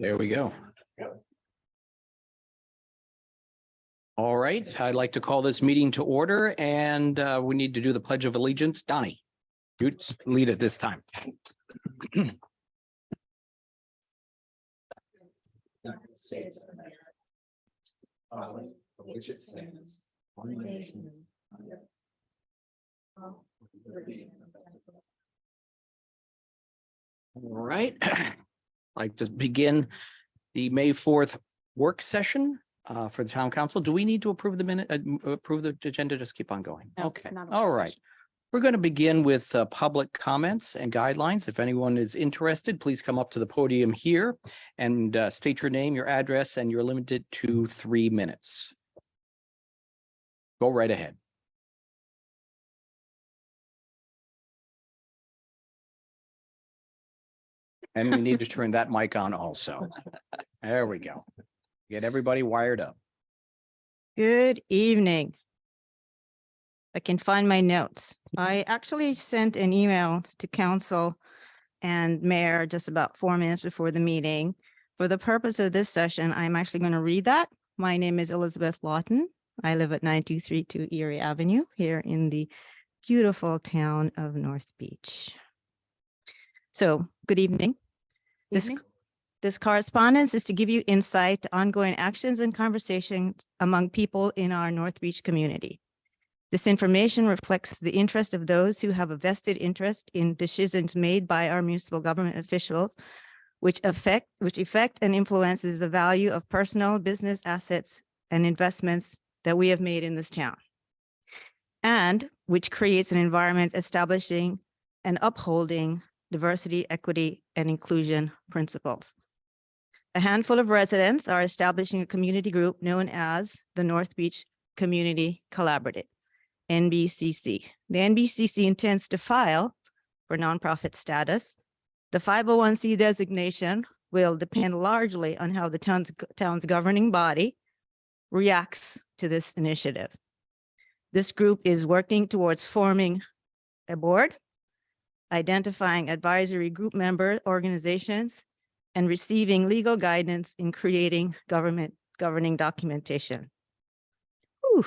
There we go. All right, I'd like to call this meeting to order and we need to do the Pledge of Allegiance. Donnie, you lead it this time. Which it stands, one nation. All right, I'd like to begin the May 4th work session for the town council. Do we need to approve the minute, approve the agenda? Just keep on going. No, Okay, not a all work right. session. We're going to begin with public comments and guidelines. If anyone is interested, please come up to the podium here and state your name, your address, and you're limited to 3 minutes. Go right ahead. And we need to turn that mic on also. There we go. Get everybody wired up. Good evening. I can find my notes. I actually sent an email to council and mayor just about 4 minutes before the meeting. For the purpose of this session, I'm actually going to read that. My name is Elizabeth Lawton. I live at 9232 Erie Avenue here in the beautiful town of North Beach. So, good evening. This correspondence is to give you insight to ongoing actions and conversations among people in our North Beach community. This information reflects the interest of those who have a vested interest in decisions made by our municipal government officials, which affect and influences the value of personal business assets and investments that we have made in this town, and which creates an environment establishing and upholding diversity, equity, and inclusion principles. A handful of residents are establishing a community group known as the North Beach Community Collaborative, NBCC. The NBCC intends to file for nonprofit status. The 501c designation will depend largely on how the town's governing body reacts to this initiative. This group is working towards forming a board, identifying advisory group member organizations, and receiving legal guidance in creating governing documentation. Whew.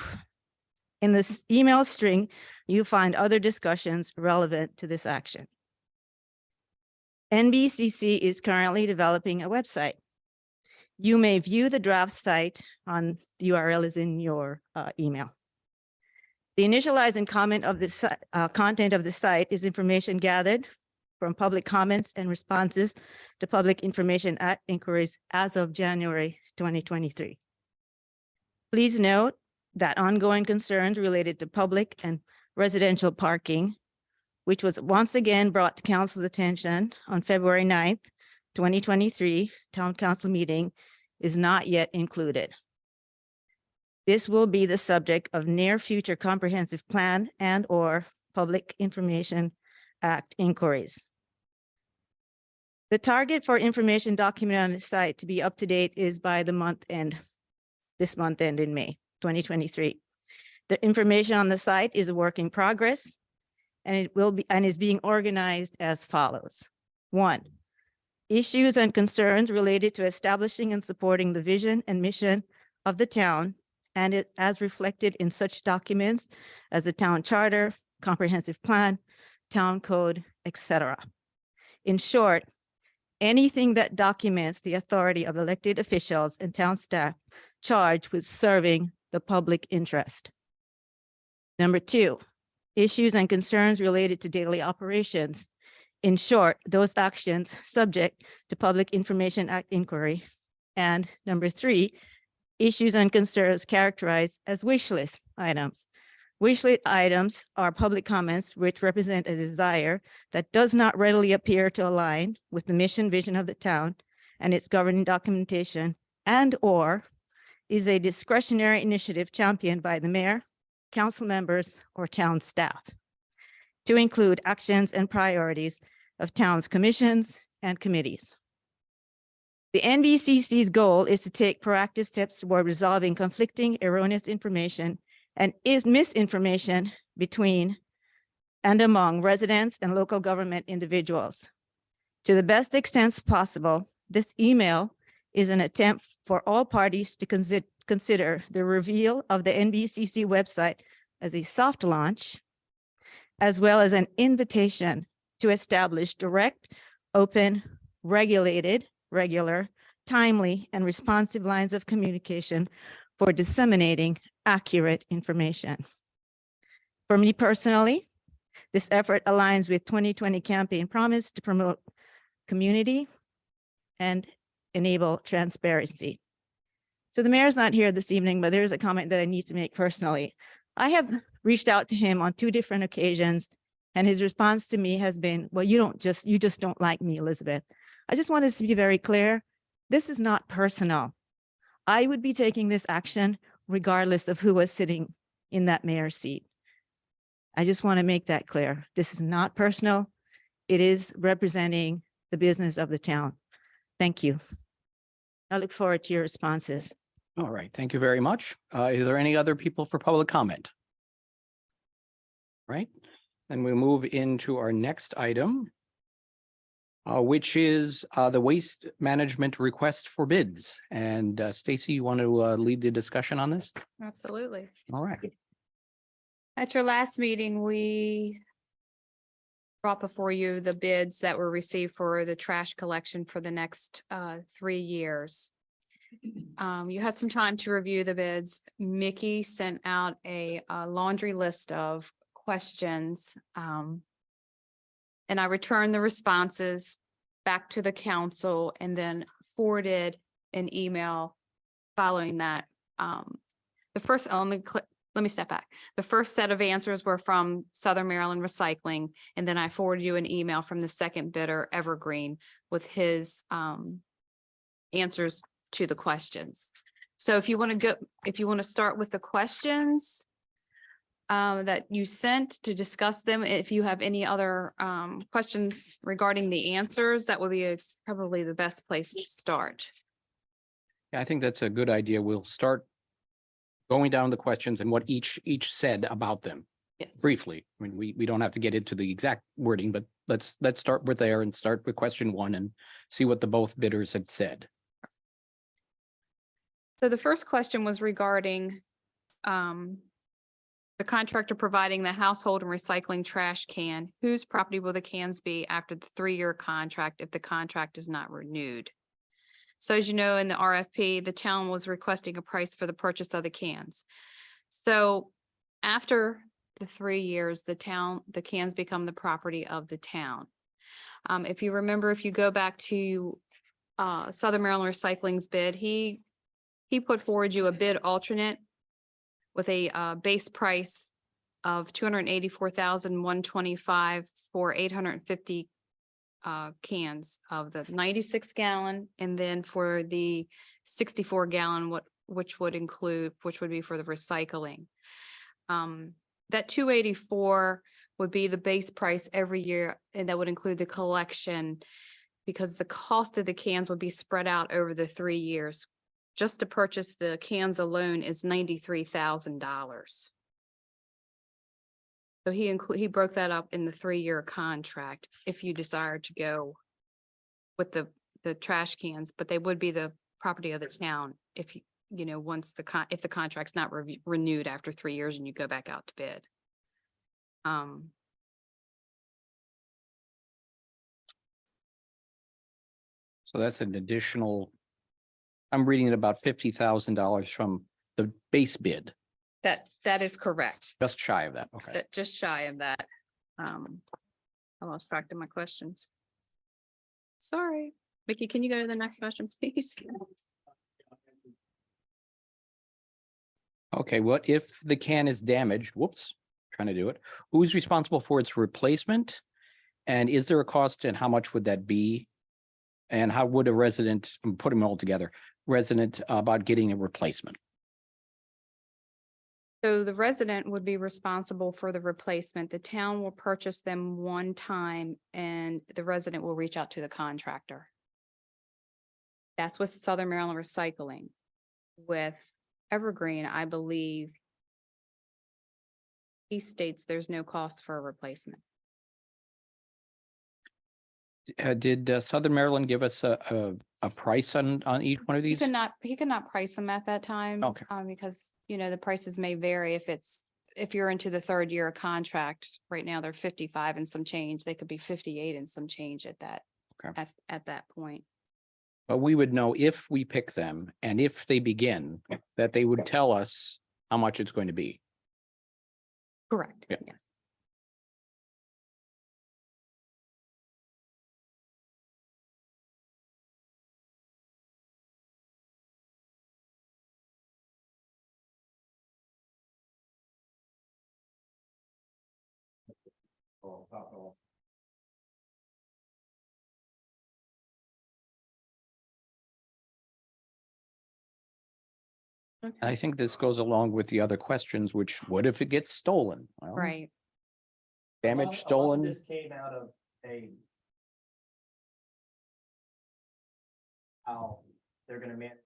In this email string, you find other discussions relevant to this action. NBCC is currently developing a website. You may view the draft site on the URL is in your email. The initialize and comment of this content of the site is information gathered from public comments and responses to Public Information Act inquiries as of January 2023. Please note that ongoing concerns related to public and residential parking, which was once again brought to council's attention on February 9th, 2023 town council meeting, is not yet included. This will be the subject of near future comprehensive plan and/or Public Information Act inquiries. The target for information documented on the site to be up to date is by the month end, this month end in May 2023. The information on the site is a work in progress, and it will be and is being organized as follows. 1, issues and concerns related to establishing and supporting the vision and mission of the town, and it as reflected in such documents as the town charter, comprehensive plan, town code, etc. In short, anything that documents the authority of elected officials and town staff charged with serving the public interest. Number 2, issues and concerns related to daily operations. In short, those actions subject to Public Information Act inquiry. And number 3, issues and concerns characterized as wish list items. Wish list items are public comments which represent a desire that does not readily appear to align with the mission vision of the town and its governing documentation, and/or is a discretionary initiative championed by the mayor, council members, or town staff to include actions and priorities of town's commissions and committees. The NBCC's goal is to take proactive steps toward resolving conflicting, erroneous information and misinformation between and among residents and local government individuals. To the best extent possible, this email is an attempt for all parties to consider the reveal of the NBCC website as a soft launch, as well as an invitation to establish direct, open, regulated, regular, timely, and responsive lines of communication for disseminating accurate information. For me personally, this effort aligns with 2020 campaign promise to promote community and enable transparency. So the mayor's not here this evening, but there's a comment that I need to make personally. I have reached out to him on 2 different occasions, and his response to me has been, well, you just don't like me, Elizabeth. I just want us to be very clear. This is not personal. I would be taking this action regardless of who was sitting in that mayor's seat. I just want to make that clear. This is not personal. It is representing the business of the town. Thank you. I look forward to your responses. All right, thank you very much. Is there any other people for public comment? Right, and we move into our next item, which is the waste management request for bids. And Stacy, you want to lead the discussion on this? Absolutely. All right. At your last meeting, we brought before you the bids that were received for the trash collection for the next 3 years. You had some time to review the bids. Mickey sent out a laundry list of questions. And I returned the responses back to the council and then forwarded an email following that. The first, let me step back. The first set of answers were from Southern Maryland Recycling, and then I forwarded you an email from the second bidder, Evergreen, with his answers to the questions. So if you want to start with the questions that you sent to discuss them, if you have any other questions regarding the answers, that would be probably the best place to start. Yeah, I think that's a good idea. We'll start going down the questions and what each said about them Yes. briefly. I mean, we don't have to get into the exact wording, but let's start with there and start with question 1 and see what the both bidders had said. So the first question was regarding the contractor providing the household and recycling trash can. Whose property will the cans be after the 3-year contract if the contract is not renewed? So as you know, in the RFP, the town was requesting a price for the purchase of the cans. So after the 3 years, the cans become the property of the town. If you remember, if you go back to Southern Maryland Recycling's bid, he put forward you a bid alternate with a base price of $284,125 for 850 cans of the 96 gallon, and then for the 64 gallon, which would be for the recycling. That 284 would be the base price every year, and that would include the collection, because the cost of the cans would be spread out over the 3 years. Just to purchase the cans alone is $93,000. So he broke that up in the 3-year contract if you desire to go with the trash cans, but they would be the property of the town if once if the contract's not renewed after 3 years and you go back out to bid. So that's an additional, I'm reading it about $50,000 from the base bid, That is correct. just shy of that. Okay. Just shy of that. I lost track of my questions. Sorry. Mickey, can you go to the next question, please? Okay, what if the can is damaged? Whoops, trying to do it. Who's responsible for its replacement? And is there a cost, and how much would that be? And how would a resident, put them all together, resident about getting a replacement? So the resident would be responsible for the replacement. The town will purchase them one time and the resident will reach out to the contractor. That's with Southern Maryland Recycling. With Evergreen, I believe he states there's no cost for a replacement. Did Southern Maryland give us a price on each one of He these? he could not price them at that time. Okay. Because, the prices may vary if you're into the third year of contract. Right now, they're 55 and some change. They could be 58 and some change at that, Okay. at that point. But we would know if we pick them and if they begin, that they would tell us how much it's going to be. Correct. Yeah. Yes. And I think this goes along with the other questions, which what if it gets stolen? Well, Right. damage stolen. This came out of a. How they're gonna manage.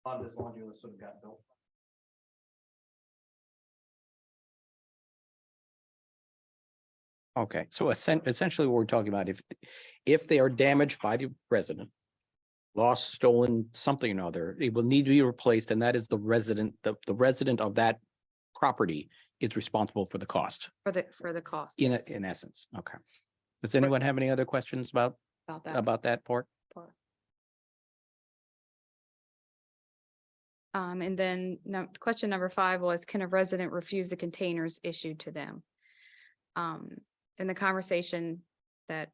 A lot of this laundry list sort of got built. Okay, so essentially what we're talking about, if they are damaged by the resident, lost, stolen, something or other, it will need to be replaced, and that is the resident, the resident of that property is responsible for the cost, For the cost. in, yes, in essence. Okay. Does anyone have any other questions about About that that part? part. And then question number 5 was, can a resident refuse the containers issued to them? In the conversation that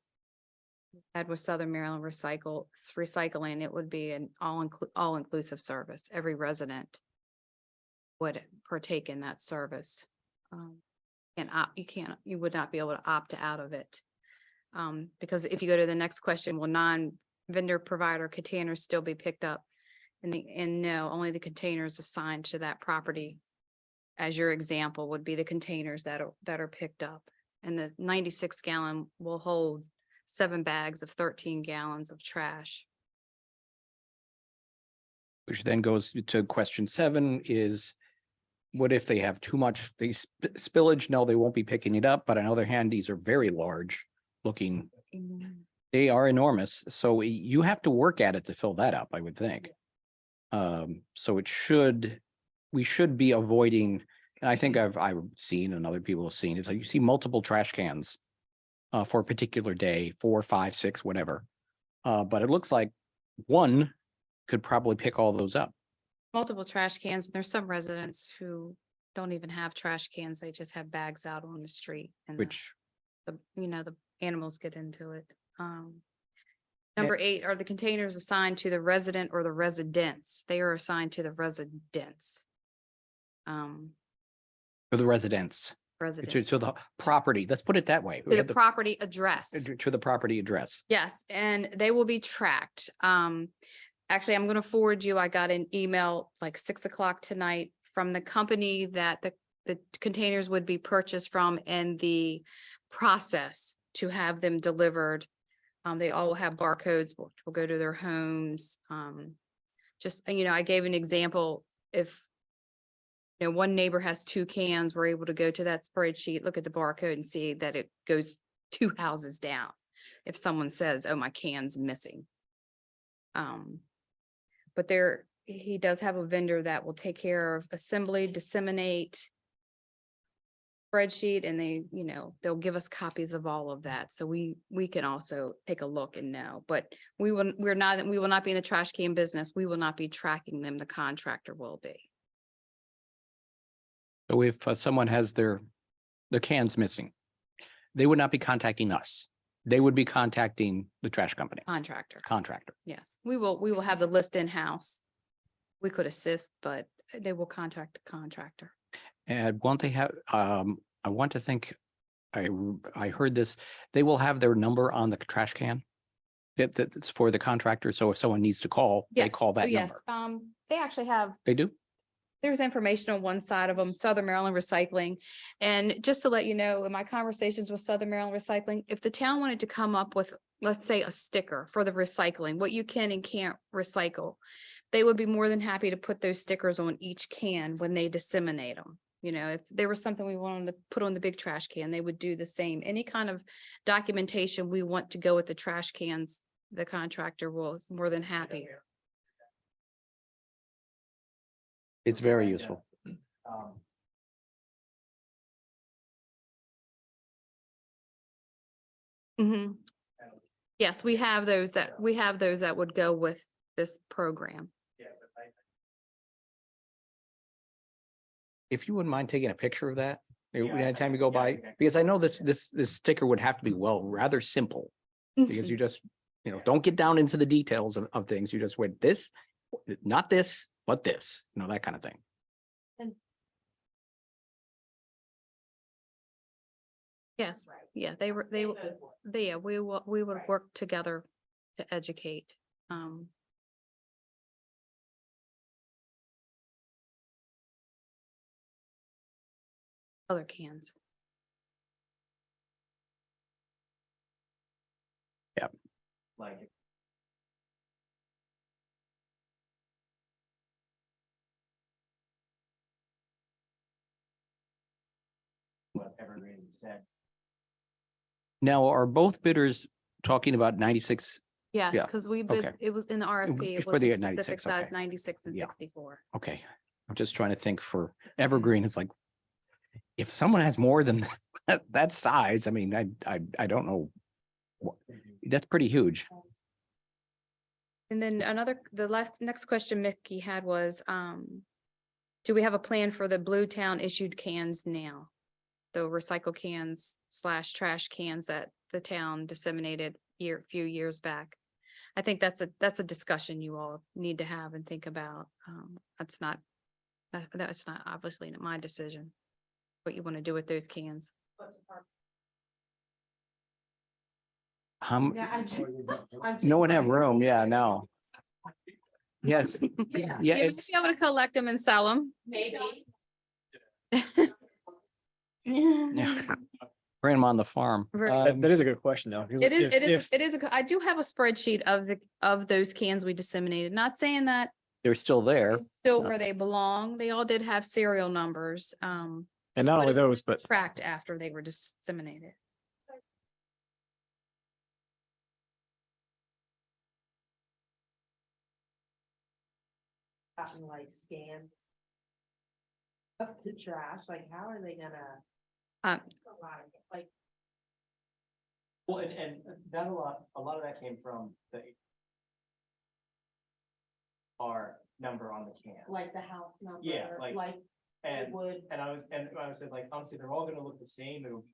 we had with Southern Maryland Recycling, it would be an all-inclusive service. Every resident would partake in that service. You would not be able to opt out of it. Because if you go to the next question, will non-vendor provider containers still be picked up? And no, only the containers assigned to that property, as your example, would be the containers that are picked up. And the 96 gallon will hold 7 bags of 13 gallons of trash. Which then goes to question 7 is, what if they have too much spillage? No, they won't be picking it up, but on the other hand, these are very large looking. They are enormous, so you have to work at it to fill that up, I would think. So we should be avoiding, and I think I've seen and other people have seen, it's like you see multiple trash cans for a particular day, 4, 5, 6, whatever. But it looks like one could probably pick all those up. Multiple trash cans. There's some residents who don't even have trash cans. They just have bags out on the street, and Which, the animals get into it. Number 8, are the containers assigned to the resident or the residents? They are assigned to the residents. for the residents, Residents. to the property, let's put it that way. We To have the property address. To the property address. Yes, and they will be tracked. Actually, I'm gonna forward you, I got an email like 6 o'clock tonight from the company that the containers would be purchased from, and the process to have them delivered. They all will have barcodes, which will go to their homes. Just, I gave an example. If one neighbor has 2 cans, we're able to go to that spreadsheet, look at the barcode and see that it goes 2 houses down. If someone says, oh, my can's missing. But he does have a vendor that will take care of assembly, disseminate spreadsheet, and they'll give us copies of all of that. So we can also take a look and know, but we will not be in the trash can business. We will not be tracking them. The contractor will be. So if someone has the cans missing, they would not be contacting us. They would be contacting the trash company, contractor. Yes, we will have the list in-house. We could assist, but they will contact the contractor. And won't they have, I want to think, I heard this, they will have their number on the trash can. That's for the contractor. So if someone needs to call, they Yes. call that Oh, yes. number. They actually have, They do? There's information on one side of them, Southern Maryland Recycling. And just to let you know, in my conversations with Southern Maryland Recycling, if the town wanted to come up with, let's say, a sticker for the recycling, what you can and can't recycle, they would be more than happy to put those stickers on each can when they disseminate them. You know, if there was something we wanted to put on the big trash can, they would do the same. Any kind of documentation we want to go with the trash cans, the contractor will is more than happy. It's very useful. Um, Mhm. Yes, we have those that would go with this program. yeah, but If you wouldn't mind taking a picture of that, Yeah, anytime you go yeah, by, okay. because I know this sticker would have to be, well, rather simple. Because you just, don't get down into the details of things. You just went this, not this, but this, that kind of thing. Yes, yeah, yeah, we would work together to educate. Other cans. like. What Evergreen said. Now, are both bidders talking about 96? Yes, Yeah, because we okay. bid, it was in the RFP, it For was the a specific 96, size okay. 96 and Yeah. 64. Okay, I'm just trying to think for Evergreen, it's like, if someone has more than that size, I mean, I don't know. That's pretty huge. And then next question Mickey had was, do we have a plan for the Blue Town issued cans now? The recycle cans / trash cans that the town disseminated few years back. I think that's a discussion you all need to have and think about. That's not obviously not my decision. What you want to do with those cans. No one have room, yeah, no. Yes, yeah, You might it's, be able to collect them and sell them. Maybe. yeah. Bring them on the farm. Right. That is a good question, though. 'Cause It is, if- I do have a spreadsheet of those cans we disseminated, not saying that They're still there. it's still where they belong. They all did have serial numbers, And not but only it's those, but tracked after they were disseminated. Gotten like scanned. Up the trash, like how are they gonna? Uh, It's a lot of- Like, Well, and that a lot of that came from the. Our number on the can. like the house number. Yeah, like- it And, would, and I was said, like, honestly, they're all gonna look the same. It'll.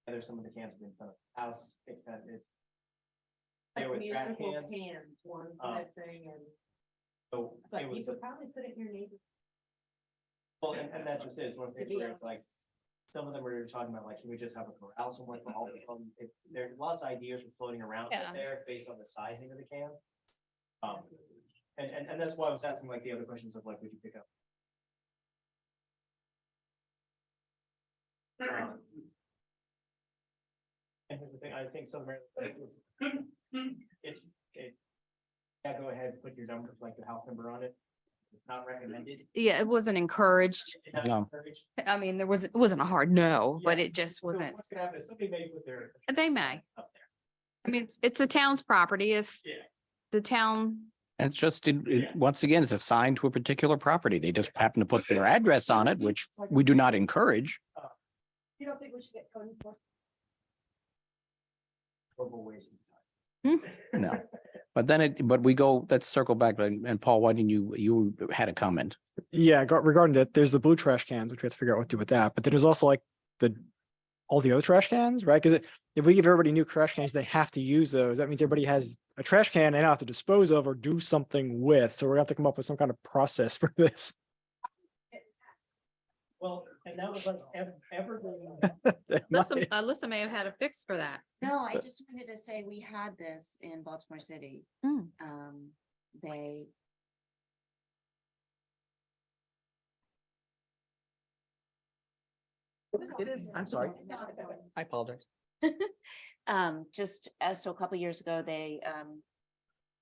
There's some of the cans have been in front of the house, it's. There like with trash musical cans, cans, one's Um, missing and, so but it you was, could probably put it in your neighbor's. well, and that's just it, it's one of the To things be where it's like. honest. Some of them were talking about, like, can we just have a corral somewhere for all of them? There's lots of ideas were floating around Yeah. there based on the sizing of the cans. And that's why I was asking like the other questions of like, would you pick up? And here's the thing, I think Southern Maryland, yeah, go ahead, put your number, like the house number on it. It's not recommended. Yeah, it wasn't encouraged. It's not No. encouraged. I mean, it wasn't a hard no, but Yeah, it just so wasn't. What's gonna happen is somebody may put their. They may. Up there. I mean, it's the town's property. If Yeah. the town, And it's just, Yeah. once again, it's assigned to a particular property. They just happen to put their address on it, which we do not encourage. You don't think we should get code enforcement? Horrible waste of time. No. But then but we go, let's circle back. And Paul, why didn't you had a comment? yeah, regarding that, there's the blue trash cans, which we have to figure out what to do with that. But then there's also like all the other trash cans, right? Because if we give everybody new trash cans, they have to use those. That means everybody has a trash can they have to dispose of or do something with. So we're gonna have to come up with some kind of process for this. Well, and that was like Evergreen. Alyssa may have had a fix for that. No, I just wanted to say we had this in Baltimore City. Mm. they, I'm sorry. I apologize. just, so a couple years ago, they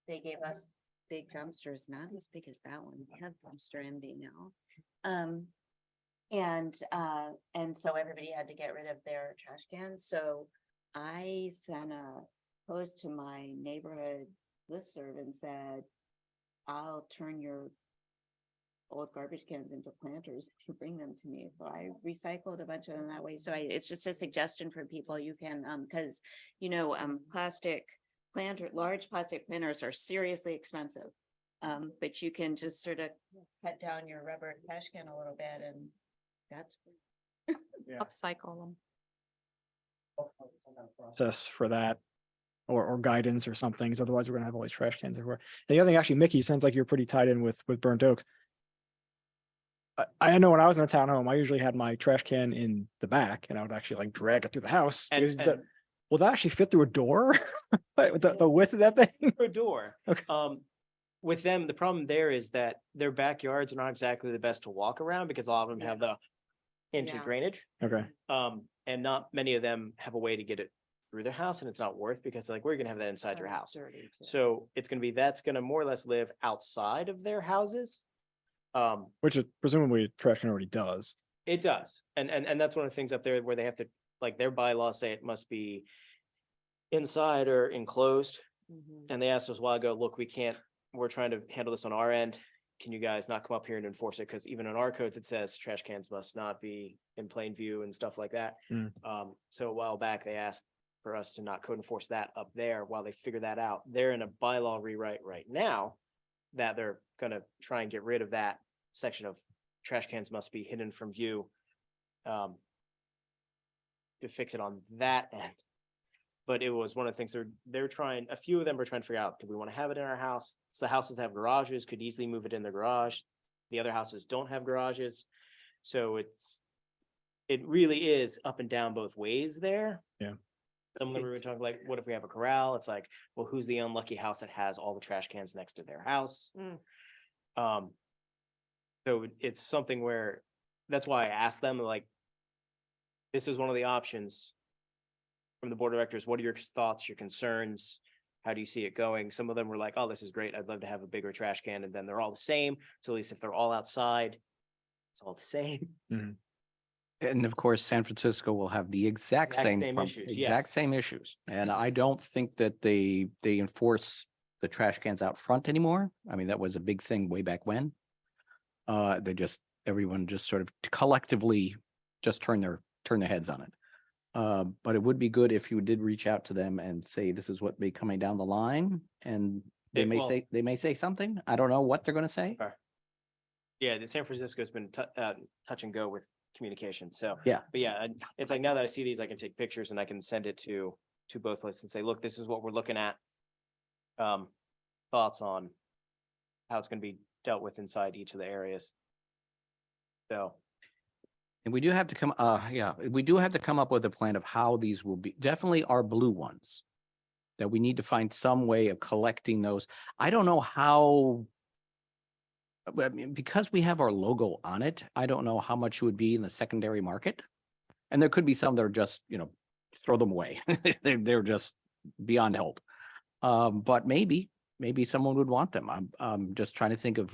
gave us big dumpsters, not as big as that one. We have dumpster envy now. And so everybody had to get rid of their trash cans. So I sent a post to my neighborhood listserv and said, I'll turn your old garbage cans into planters if you bring them to me. So I recycled a bunch of them that way. So it's just a suggestion for people. You can, because, plastic large plastic planters are seriously expensive. But you can just sort of cut down your rubber trash can a little bit, and that's Upcycle them. Process for that. Or guidance or something, 'cause otherwise we're gonna have all these trash cans everywhere. And the other thing, actually, Mickey, sounds like you're pretty tied in with Burnt Oaks. I know when I was in a townhome, I usually had my trash can in the back and I would actually like drag it through the house. And- because and- will that actually fit through a door? Like, with the width of that thing? For a door. Okay. With them, the problem there is that their backyards are not exactly the best to walk around because a lot of them have the into Yeah. drainage. Okay, And not many of them have a way to get it through their house, and it's not worth, because like, we're gonna have that inside your house. So it's gonna be, that's gonna more or less live outside of their houses. which is presumably trash can already does. It does. And that's one of the things up there where they have to, like, their bylaws say it must be inside or enclosed. And they asked us a while ago, look, we're trying to handle this on our end. Can you guys not come up here and enforce it? Because even in our codes, it says trash cans must not be in plain view and stuff like that. Mm. So a while back, they asked for us to not code enforce that up there while they figure that out. They're in a bylaw rewrite right now that they're gonna try and get rid of that section of trash cans must be hidden from view. To fix it on that end. But it was one of the things they're trying, a few of them are trying to figure out, do we want to have it in our house? So the houses have garages, could easily move it in their garage. The other houses don't have garages. So it really is up and down both ways there. Yeah. Some of them were talking like, what if we have a corral? It's like, well, who's the unlucky house that has all the trash cans next to their house? So it's something where, that's why I asked them, like, this is one of the options from the board of directors. What are your thoughts, your concerns? How do you see it going? Some of them were like, oh, this is great. I'd love to have a bigger trash can. And then they're all the same. So at least if they're all outside, it's all the same. And of course, San Francisco will have the exact Exact same, same issues, exact yes. same issues. And I don't think that they enforce the trash cans out front anymore. I mean, that was a big thing way back when. Everyone just sort of collectively just turn their heads on it. But it would be good if you did reach out to them and say, this is what may be coming down the line, and they may say something. I don't know what they're gonna say. Yeah, the San Francisco's been touch and go with communication. So. Yeah. But yeah, it's like now that I see these, I can take pictures and I can send it to both lists and say, look, this is what we're looking at. Thoughts on how it's gonna be dealt with inside each of the areas. So. And we do have to come up with a plan of how these will be, definitely our blue ones. That we need to find some way of collecting those. I don't know how. I mean, because we have our logo on it, I don't know how much it would be in the secondary market. And there could be some that are just, throw them away. They're just beyond help. But maybe someone would want them. I'm just trying to think of,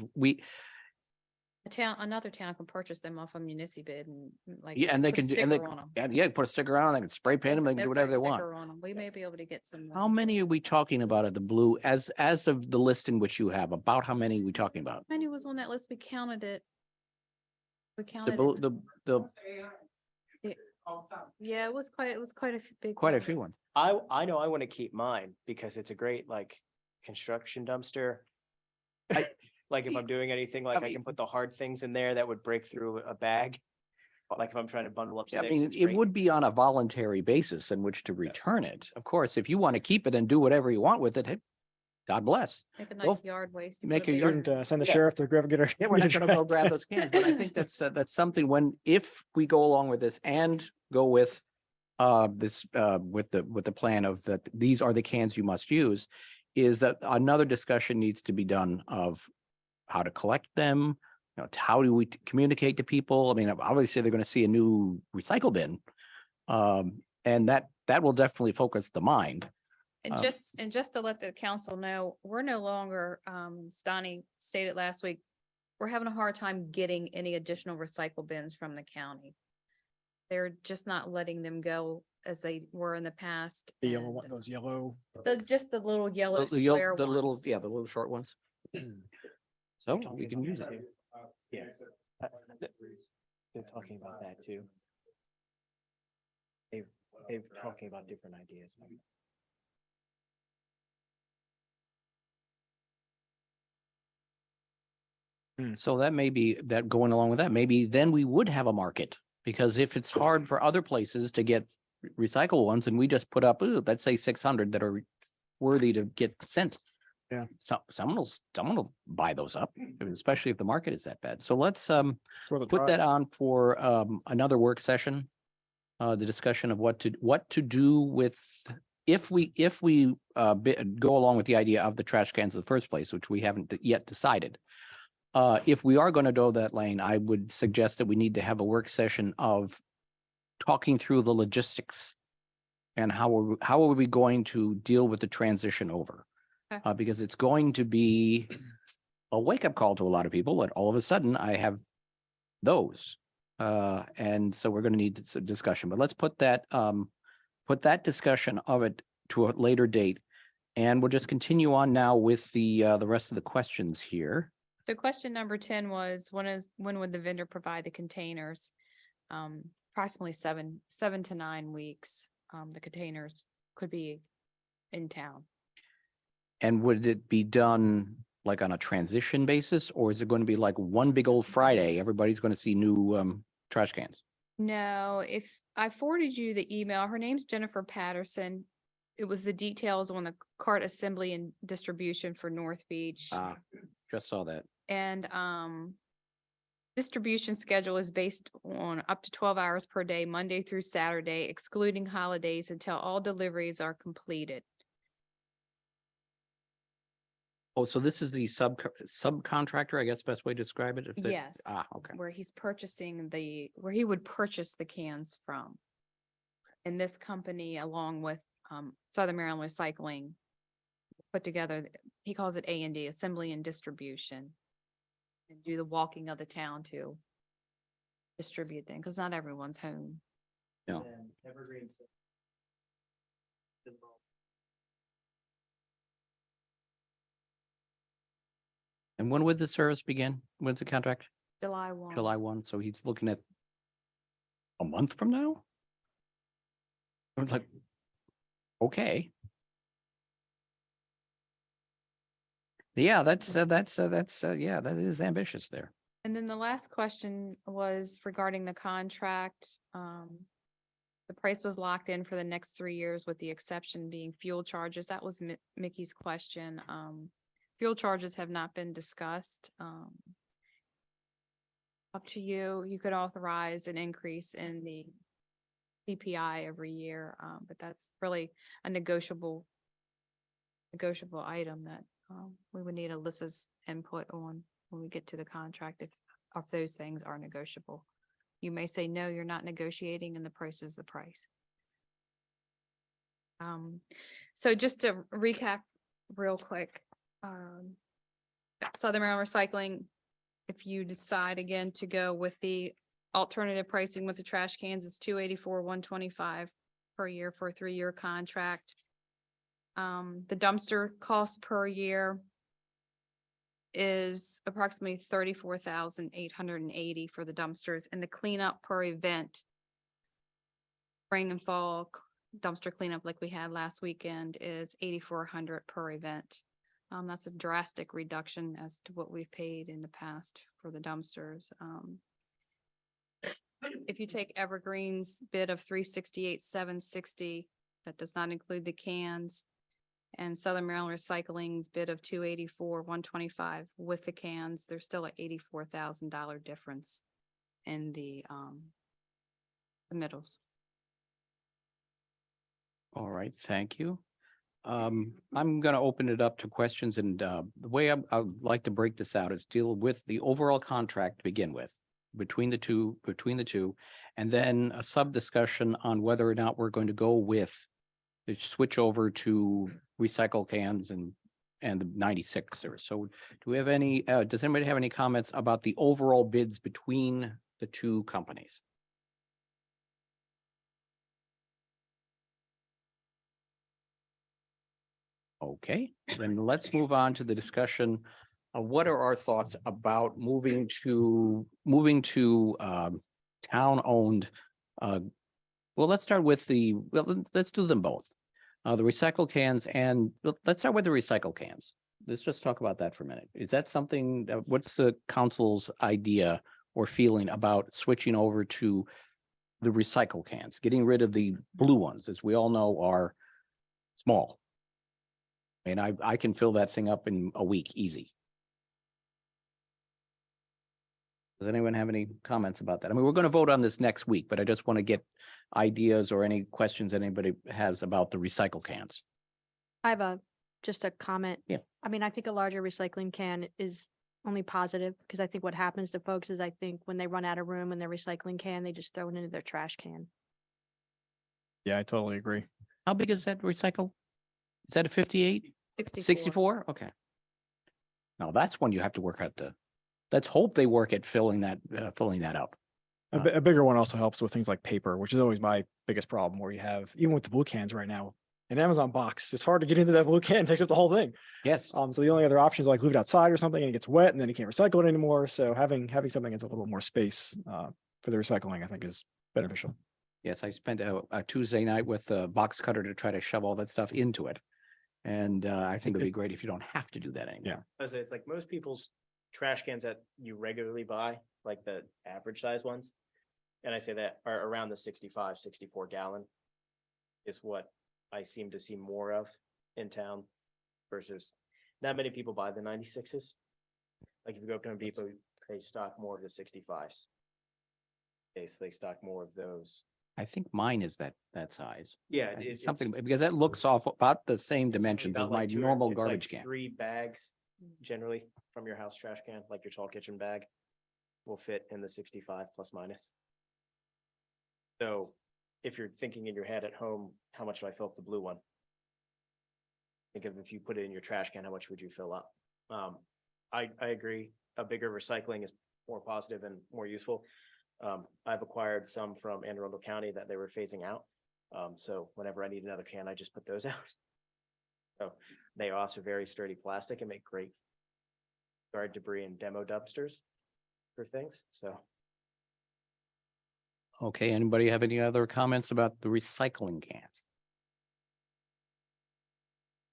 Another town can purchase them off a municipal and like. yeah, and they put a can do, and they, sticker on 'em. yeah, put a sticker on, they can spray paint them, they can do Put a whatever they want. sticker on 'em. We may be able to get some. How many are we talking about at the blue, as of the list in which you have, about how many are we talking about? How many was on that list? We counted it. We The, counted blue- it. the, Yeah, it was quite a big. quite a one. few ones. I know I want to keep mine because it's a great like construction dumpster. Like if I'm doing anything, like I mean- can put the hard things in there that would break through a bag. Like if I'm trying to bundle up I sticks. mean, and it string- would be on a voluntary basis in which to return it. Of course, if you want to keep it and do whatever you want with it, hey, God bless. Make a Well, nice yard waste. and make put a a yard- big- Shouldn't send the Yeah. sheriff to get her. Yeah, we're not gonna go grab those cans, but I think that's something if we go along with this and go with with the plan of that, these are the cans you must use. is that another discussion needs to be done of how to collect them. You know, how do we communicate to people? I mean, obviously they're going to see a new recycle bin. And that will definitely focus the mind. And Um, just to let the council know, we're no longer, Stoney stated last week, we're having a hard time getting any additional recycle bins from the county. They're just not letting them go as they were in the past. The yellow and one, those yellow. just the little yellow The yellow- square the little, ones. yeah, the little short ones. So we can use it. Yeah. They're talking about that too. They've talking about different ideas. So that may be that going along with that, maybe then we would have a market. Because if it's hard for other places to get recycle ones and we just put up, ooh, let's say 600 that are worthy to get sent. Yeah. So someone will buy those up, I mean, especially if the market is that bad. So let's for the put that drive. on for another work session. The discussion of what to do with, if we go along with the idea of the trash cans in the first place, which we haven't yet decided. If we are going to go that lane, I would suggest that we need to have a work session of talking through the logistics and how are we going to deal with the transition over? Okay. Because it's going to be a wake-up call to a lot of people that all of a sudden I have those. And so we're going to need some discussion, but let's put that discussion of it to a later date. And we'll just continue on now with the rest of the questions here. So question number 10 was, when would the vendor provide the containers? Approximately 7 to 9 weeks. The containers could be in town. And would it be done like on a transition basis, or is it going to be like one big old Friday? Everybody's going to see new trash cans. No, if I forwarded you the email, her name's Jennifer Patterson. It was the details on the cart assembly and distribution for North Beach. Just saw that. And distribution schedule is based on up to 12 hours per day, Monday through Saturday, excluding holidays until all deliveries are completed. Oh, so this is the subcontractor, I guess, best way to describe it? if it- Yes. Okay. Where he's purchasing where he would purchase the cans from. And this company, along with Southern Maryland Recycling, put together, he calls it A&D, Assembly and Distribution. And do the walking of the town to distribute them, because not everyone's home. No. Evergreen. And when would the service begin? When's the contract? July 1. July 1, so he's looking at a month from now? I was like, okay. Yeah, yeah, that is ambitious there. And then the last question was regarding the contract. The price was locked in for the next 3 years, with the exception being fuel charges. That was Mickey's question. Fuel charges have not been discussed. Up to you. You could authorize an increase in the CPI every year, but that's really a negotiable item that we would need Alyssa's input on when we get to the contract, if those things are negotiable. You may say, no, you're not negotiating, and the price is the price. So just to recap real quick, Southern Maryland Recycling, if you decide again to go with the alternative pricing with the trash cans, it's $284, $125 per year for a 3-year contract. The dumpster cost per year is approximately $34,880 for the dumpsters, and the cleanup per event, spring and fall dumpster cleanup like we had last weekend, is $8,400 per event. That's a drastic reduction as to what we've paid in the past for the dumpsters. If you take Evergreen's bid of $368,760, that does not include the cans, and Southern Maryland Recycling's bid of $284, $125 with the cans, there's still an $84,000 difference in the middles. All right, thank you. I'm gonna open it up to questions and the way I'd like to break this out is deal with the overall contract to begin with. Between the two, and then a sub discussion on whether or not we're going to go with. The switch over to recycle cans and the 96ers. So do we have any, does anybody have any comments about the overall bids between the two companies? Okay, then let's move on to the discussion of what are our thoughts about moving to town-owned. Well, let's start with let's do them both. The recycle cans and let's start with the recycle cans. Let's just talk about that for a minute. Is that something, what's the council's idea or feeling about switching over to the recycle cans, getting rid of the blue ones, as we all know are small? And I can fill that thing up in a week, easy. Does anyone have any comments about that? I mean, we're going to vote on this next week, but I just want to get ideas or any questions anybody has about the recycle cans. I have just a comment. Yeah. I mean, I think a larger recycling can is only positive because I think what happens to folks is I think when they run out of room in their recycling can, they just throw it into their trash can. Yeah, I totally agree. How big is that recycle? Is that a 58? 64? Okay. Now that's one you have to work at let's hope they work at filling that up. A bigger one also helps with things like paper, which is always my biggest problem, where you have, even with the blue cans right now, an Amazon box, it's hard to get into that blue can, it takes up the whole thing. Yes. So the only other option is like leave it outside or something and it gets wet and then you can't recycle it anymore. So having something that's a little more space for the recycling, I think is beneficial. Yes, I spent a Tuesday night with a box cutter to try to shove all that stuff into it. And I think it'd be great if you don't have to do that anymore. Yeah. As it's like most people's trash cans that you regularly buy, like the average size ones. And I say that are around the 65, 64 gallon is what I seem to see more of in town versus not many people buy the 96s. Like if you go up to Home Depot, they stock more of the 65s. They stock more of those. I think mine is that size. Yeah, It's something, because that looks off about the same dimensions as about my like normal it's like garbage can. 3 bags generally from your house trash can, like your tall kitchen bag, will fit in the 65 plus minus. So if you're thinking in your head at home, how much do I fill up the blue one? Think of if you put it in your trash can, how much would you fill up? I agree. A bigger recycling is more positive and more useful. I've acquired some from Anne Arundel County that they were phasing out. So whenever I need another can, I just put those out. So they are also very sturdy plastic and make great guard debris and demo dumpsters for things. So Okay, anybody have any other comments about the recycling cans?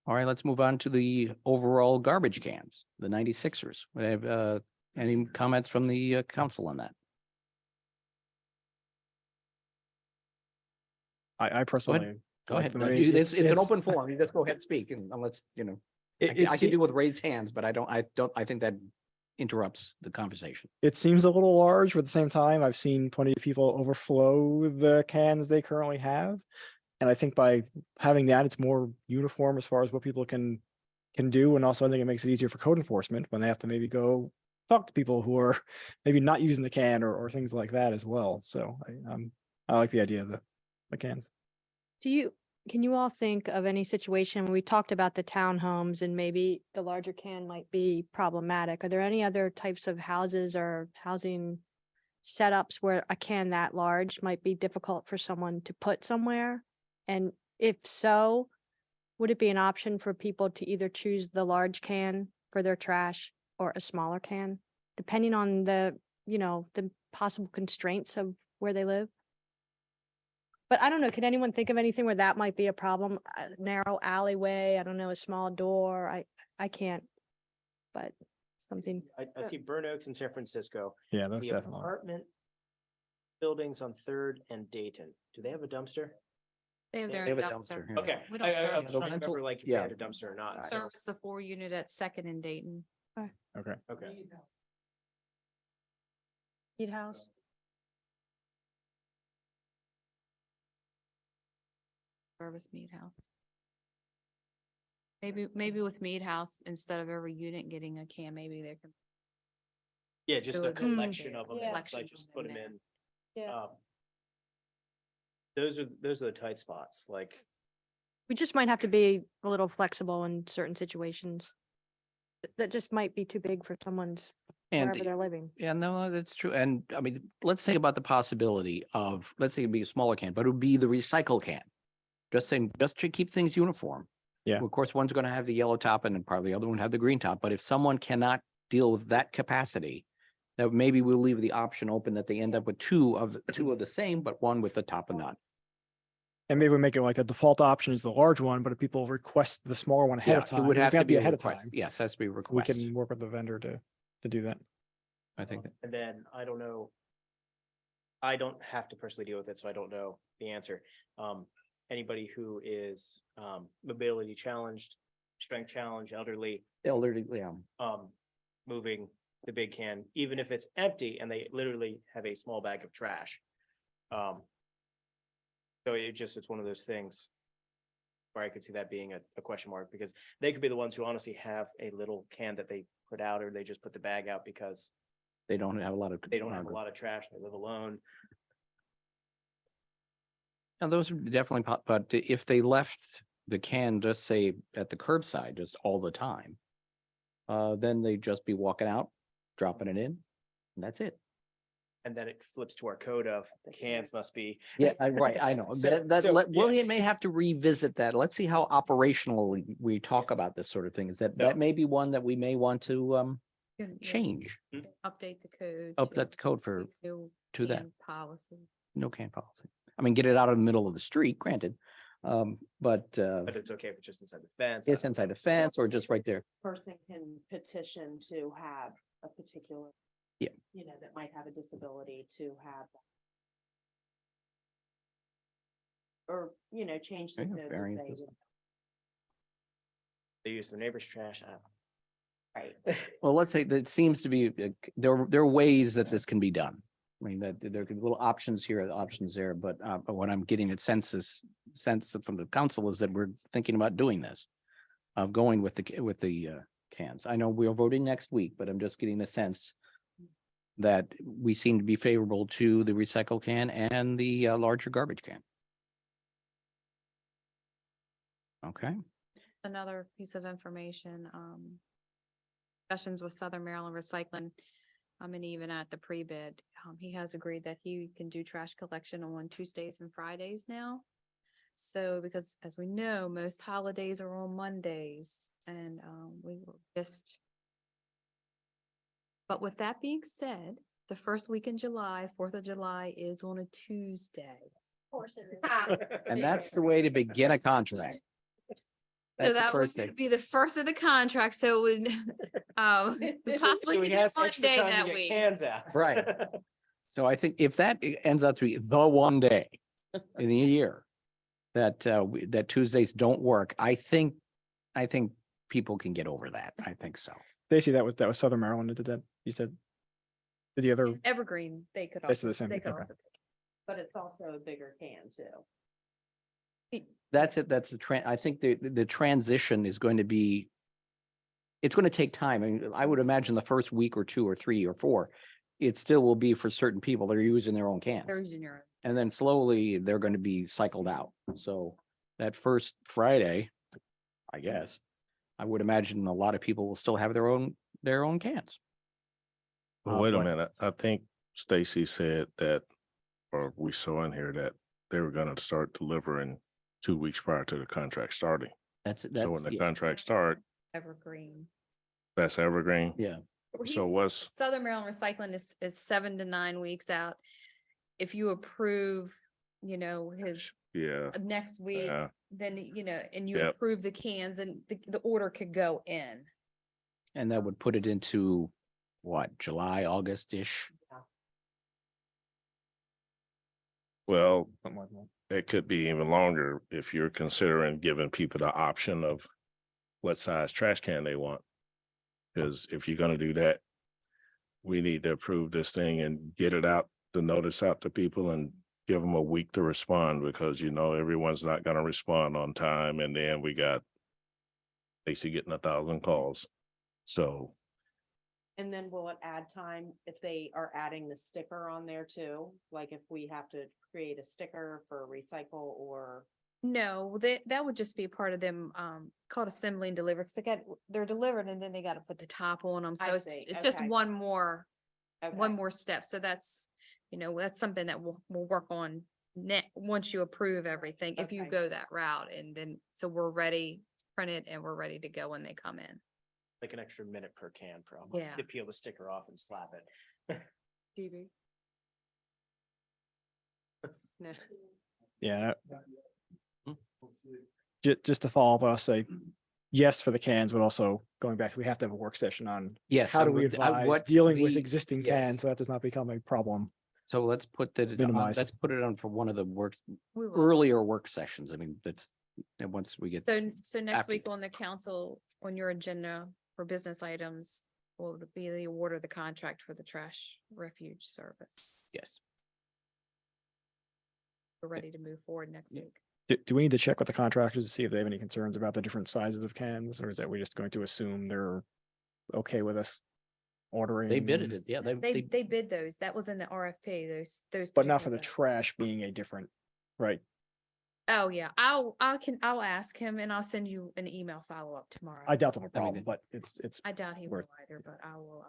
All right, let's move on to the overall garbage cans, the 96ers. We have any comments from the council on that? I personally. Go like ahead. them. No, I mean, It's an it's- open forum. You just go ahead and speak and let's, I It can deal with raised hands, but I think that interrupts the conversation. it seems a little large, but at the same time, I've seen plenty of people overflow the cans they currently have. And I think by having that, it's more uniform as far as what people can do. And also I think it makes it easier for code enforcement when they have to maybe go talk to people who are maybe not using the can or things like that as well. So I like the idea of the cans. Can you all think of any situation when we talked about the townhomes and maybe the larger can might be problematic? Are there any other types of houses or housing setups where a can that large might be difficult for someone to put somewhere? And if so, would it be an option for people to either choose the large can for their trash or a smaller can, depending on the possible constraints of where they live? But I don't know, can anyone think of anything where that might be a problem? A narrow alleyway, I don't know, a small door, I can't. But something, I see Burn Oaks in San Francisco. Yeah, that's The definitely. apartment buildings on Third and Dayton, do they have a dumpster? they have They their have a dumpster. dumpster, yeah. Okay, We I don't was service, the trying to rental- remember like if they yeah. had a dumpster or not. So, service the 4 unit at Second and Dayton. Okay. okay. Eat House. Service Meat House. Maybe with Mead House, instead of every unit getting a can, maybe they can. Yeah, just Do a it. collection of them, Yeah. it's like just put them in. Yeah. Those are the tight spots, like, We just might have to be a little flexible in certain situations. That just might be too big for someone's And wherever they're living. yeah, no, that's true. And I mean, let's think about the possibility of, let's say it'd be a smaller can, but it would be the recycle can. Just saying, just to keep things uniform. Yeah. Of course, one's going to have the yellow top and then probably the other one have the green top. But if someone cannot deal with that capacity, that maybe we'll leave the option open that they end up with two of the same, but one with the top and none. And maybe we make it like the default option is the large one, but if people request the smaller one ahead of Yeah, time, it would it's have gotta to be be ahead of request. time. Yes, has to be We requested. can work with the vendor to do that. I think that. and then I don't know. I don't have to personally deal with it, so I don't know the answer. Anybody who is mobility challenged, strength challenged, elderly, Elderly, yeah. moving the big can, even if it's empty and they literally have a small bag of trash. So it's one of those things where I could see that being a question mark, because they could be the ones who honestly have a little can that they put out, or they just put the bag out because They don't have a lot of. they don't have a lot of trash, they live alone. Now, those are definitely, but if they left the can, just say at the curbside, just all the time, then they'd just be walking out, dropping it in, and that's it. And then it flips to our code of the cans must be. Yeah, right, I know. So- That, so, yeah. William may have to revisit that. Let's see how operationally we talk about this sort of thing. Is that So- may be one that we may want to Yeah, change, Update the code. up to that code for, new to that. can Policy. no can policy. I mean, get it out of the middle of the street, granted. But But it's okay if it's just inside the fence. it's inside the fence or just right there. Person can petition to have a particular. Yeah. You know, that might have a disability to have. Or, you know, change the Yeah, code. that variances. they would- They use their neighbor's trash. Right. Well, let's say that seems to be, there are ways that this can be done. I mean, that there could be little options here, options there, but what I'm getting at sense from the council is that we're thinking about doing this. Of going with the cans. I know we are voting next week, but I'm just getting the sense that we seem to be favorable to the recycle can and the larger garbage can. Okay, Another piece of information, discussions with Southern Maryland Recycling. And even at the pre-bid, he has agreed that he can do trash collection on Tuesdays and Fridays now. So, because as we know, most holidays are on Mondays and, we were just. But with that being said, the first week in July, 4th of July is on a Tuesday. Of course it is. and that's the way to begin a contract. So That's the that would first thing. be the first of the contract, so it would, possibly So he could do has one extra day time to that get week. cans out. Right. So I think if that ends up to be the one day in the year that that Tuesdays don't work, I think people can get over that. I think so. Stacy, that was Southern Maryland that did that. You said. Did the other, Evergreen, they could. That's the also- same they thing, could okay. also But it's also a bigger can too. That's it. That's I think the transition is going to be, it's going to take time. I mean, I would imagine the first week or 2 or 3 or 4, it still will be for certain people that are using their own cans. There's in your. And then slowly they're going to be cycled out. So that first Friday, I guess, I would imagine a lot of people will still have their own cans. Well, wait a What- minute. I think Stacy said that, or we saw in here that they were gonna start delivering 2 weeks prior to the contract starting. That's So when the yeah. contract start, Evergreen. that's evergreen. Yeah. So what's, Southern Maryland Recycling is 7 to 9 weeks out. If you approve, his yeah, next week, yeah, then, and you Yep. approve the cans and the order could go in. And that would put it into what, July, August-ish? well, something like that. it could be even longer if you're considering giving people the option of what size trash can they want. Because if you're gonna do that, we need to approve this thing and get it out, the notice out to people and give them a week to respond, because everyone's not gonna respond on time, and then we got Lacey getting 1,000 calls. So And then will it add time if they are adding the sticker on there too? Like if we have to create a sticker for recycle or? No, that would just be part of them, called assembly and deliver, because they're delivered and then they gotta put the top on them, I so it's, see, it's just okay. one more Okay. step, so that's, that's something that we'll work on once you approve everything, if you Okay. go that route, and then, so we're ready, it's printed and we're ready to go when they come in. Like an extra minute per can probably. Yeah. To peel the sticker off and slap it. TV. No. Yeah. Hmm. Just to follow up, I'll say yes for the cans, but also going back, we have to have a work session on Yes. how I do we would- I- advise what dealing with the- existing yes. cans so that does not become a problem. So let's put that, Minimize. let's put it on for one of the works, We will. earlier work sessions. I mean, that's, and once we get, So next after- week on the council, on your agenda for business items, will be the award of the contract for the trash refuge service. yes. We're ready to move forward next Yeah. week. Do we need to check with the contractors to see if they have any concerns about the different sizes of cans, or is that we just going to assume they're okay with us ordering? They bidded it. Yeah, They bid those. That was in the RFP, those. But not for the particular- trash being a different, right? Oh, yeah. I'll ask him and I'll send you an email follow-up tomorrow. I doubt they'll have a I mean, problem, but it's, I doubt he will worth- either, but I will.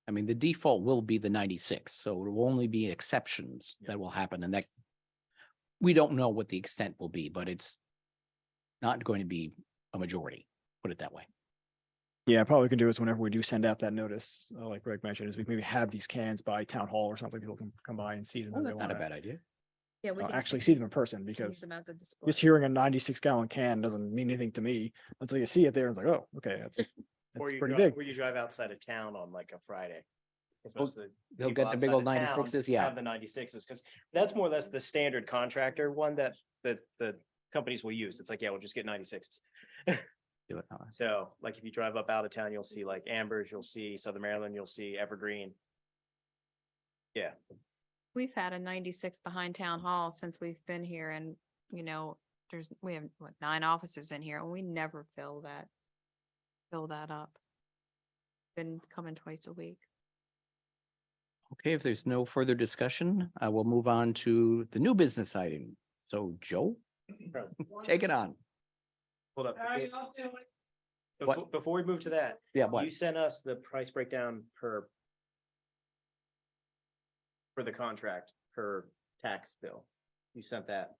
I mean, the default will be the 96, so it will only be exceptions that will happen, and that we don't know what the extent will be, but it's not going to be a majority, put it that way. yeah, probably we can do is whenever we do send out that notice, like Greg mentioned, is we maybe have these cans by town hall or something, people can come by and see them. Oh, if they that's not a wanna, bad idea. Yeah, we can actually see them in person, use because them as a display. just hearing a 96-gallon can doesn't mean anything to me until you see it there. It's like, oh, okay, that's Or you pretty drive, big. or you drive outside of town on like a Friday. 'Cause Oh, most of the They'll people get the big outside old of town 96s, yeah. Have the 96s, because that's more or less the standard contractor one that the companies will use. It's like, yeah, we'll just get 96s. Do it. So like if you drive up out of town, you'll see like Ambers, you'll see Southern Maryland, you'll see Evergreen. Yeah, We've had a 96 behind town hall since we've been here, and, we have, 9 offices in here, and we never fill that up. Been coming twice a week. Okay, if there's no further discussion, I will move on to the new business item. So Joe, take it on. hold up. What? Before we move to that, Yeah, what? you sent us the price breakdown for the contract, per tax bill. You sent that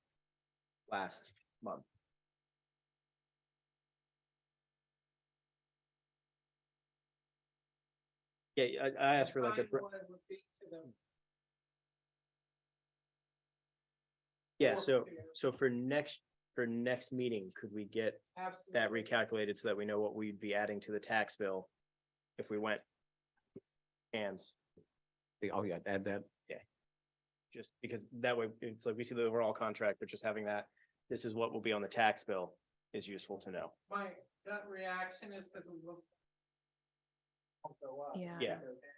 last month. Yeah, I asked for like a. Yeah, so for next meeting, could we get that recalculated so that we know what we'd be adding to the tax bill if we went hands? Oh, yeah, add that. Just because that way, it's like we see the overall contract, but just having that, this is what will be on the tax bill is useful to know. My gut reaction is because we look. Yeah. Yeah.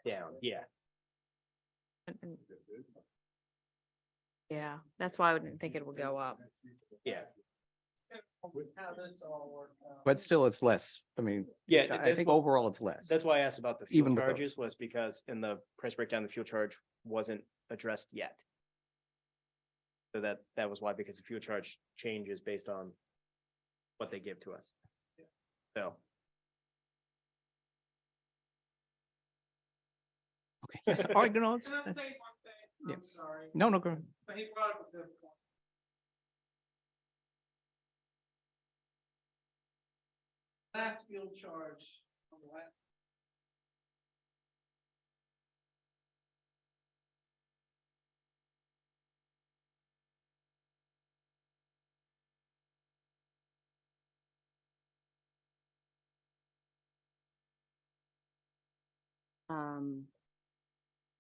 Down, yeah. and- Yeah, that's why I wouldn't think it would go up. Yeah. How this all worked out. But still, it's less. I mean, Yeah, I that's think what- overall it's less. That's why I asked about the fuel Even with the- charges, was because in the price breakdown, the fuel charge wasn't addressed yet. So that was why, because the fuel charge changes based on what they give to us. So, Okay. All right, no, it's, Can I say one thing? Yeah. I'm sorry, no, go ahead. but he brought up a good point. Last fuel charge on the last.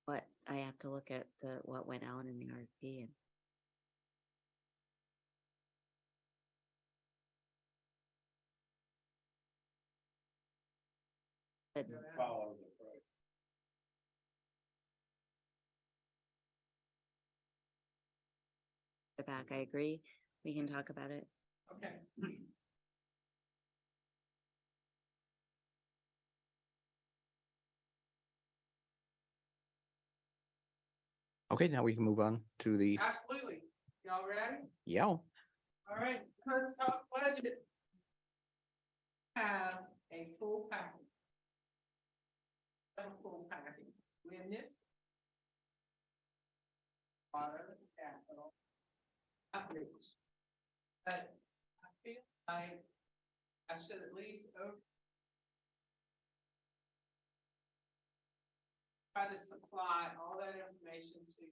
But I have to look at what went out in the RFP and. But back, I agree. We can talk about it. Okay. Okay, now we can move on to the, Absolutely. Y'all ready? yeah, All right, let's talk budget. Have a full package. A full package. When it. Water, capital. Outreach. But I feel like I should at least try to supply all that information to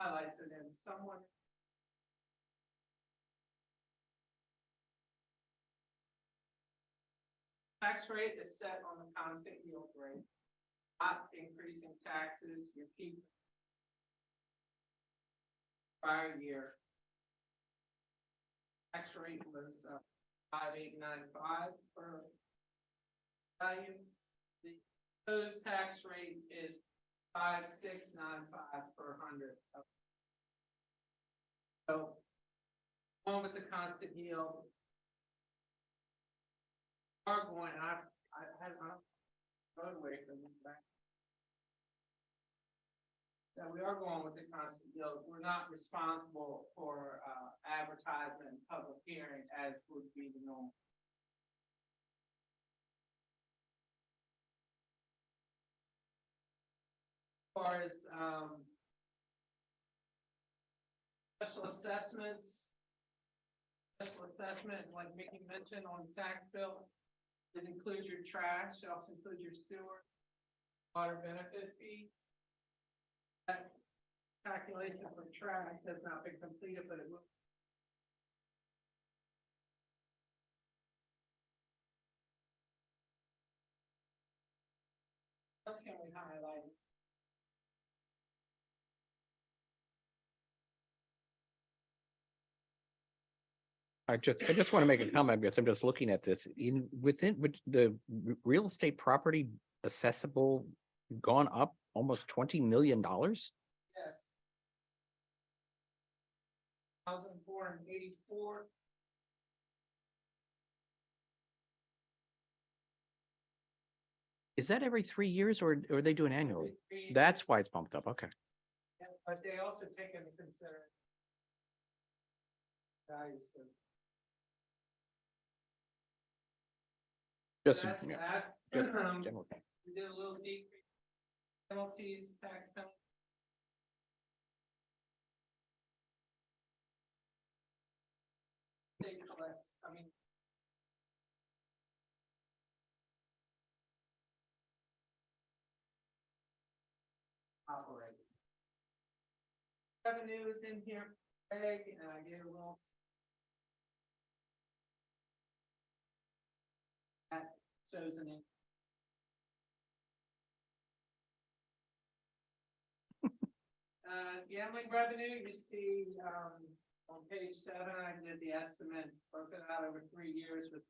highlights and then someone. Tax rate is set on the constant yield rate, not increasing taxes, you keep. Prior year. Tax rate was 5,895 per value. The proposed tax rate is 5,695 per hundred. So, along with the constant yield. Are going, I run away from that. That we are going with the constant yield. We're not responsible for advertisement and public hearing as would be the norm. As far as special assessments, special assessment, like Mickey mentioned on the tax bill. It includes your trash, it also includes your sewer, water benefit fee. That calculation for trash has not been completed, but it will. What else can we highlight? I just want to make a comment because I'm just looking at this with the real estate property accessible gone up almost $20 million. Yes. 1,484. Is that every 3 years or are they doing annually? That's why it's bumped up. Okay. Yeah, but they also take into consideration values. Just, That's yeah, that. just general. We did a little decrease. Penalties, tax penalties. State collects, I mean. Operate. Revenue is in here, Greg, and I gave a little. That shows an. Gambling revenue, you see, on page 7, I did the estimate, broken out over 3 years with.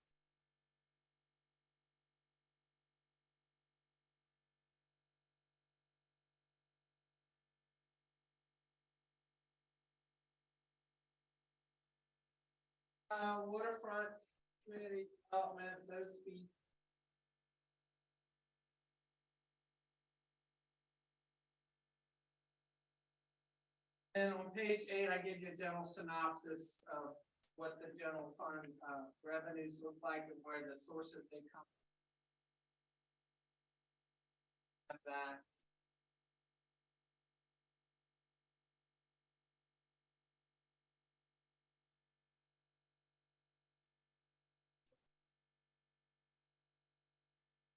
Waterfront community development, those fees. And on page 8, I give you a general synopsis of what the general fund revenues look like and where the sources they come. That.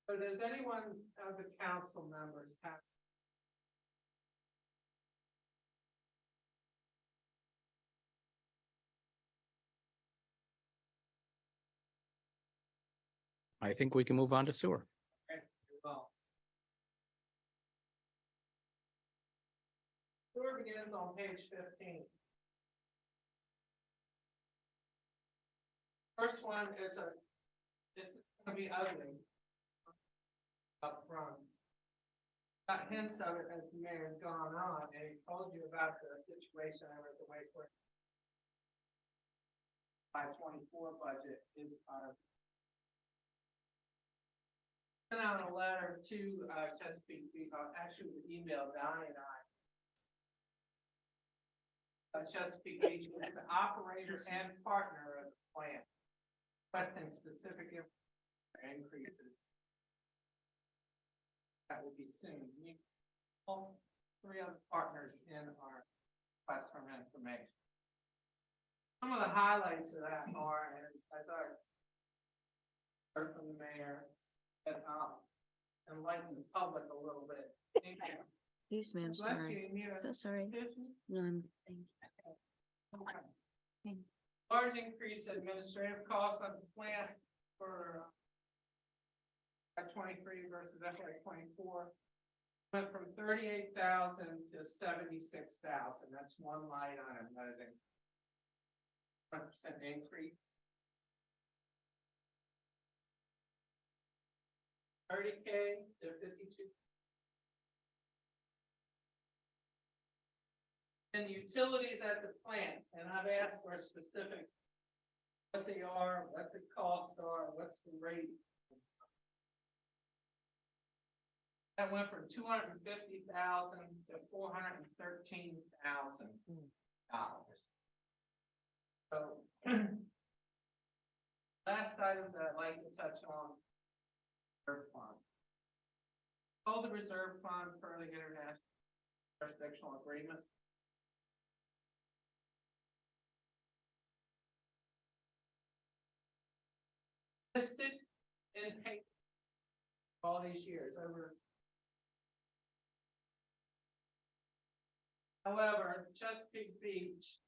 So does anyone of the council members have? I think we can move on to sewer. Okay, well. Sewer begins on page 15. First one is it's gonna be ugly. Up front. Got hints of it as the mayor's gone on, and he's told you about the situation over at the wastewater. 524 budget is sent out a letter to Chesapeake, actually the email Donnie and I Chesapeake Beach is the operator and partner of the plant, requesting specific increases. That will be soon. All three other partners in our request for information. Some of the highlights of that are, as I heard from the mayor, that enlighten the public a little bit. Excuse me, I'm Bless sorry. you, Nina. So sorry. No, thank you. Okay. Large increase in administrative costs on the plant for FY 23 versus FY 24. Went from 38,000 to 76,000. That's one line item, that is a 100% increase. 30K to 52. And the utilities at the plant, and I've asked for specifics, what they are, what the costs are, what's the rate. That went from 250,000 to $413,000. So last item that I'd like to touch on, reserve fund. All the reserve fund per the international jurisdictional agreements. Listed in paper all these years over. However, Chesapeake Beach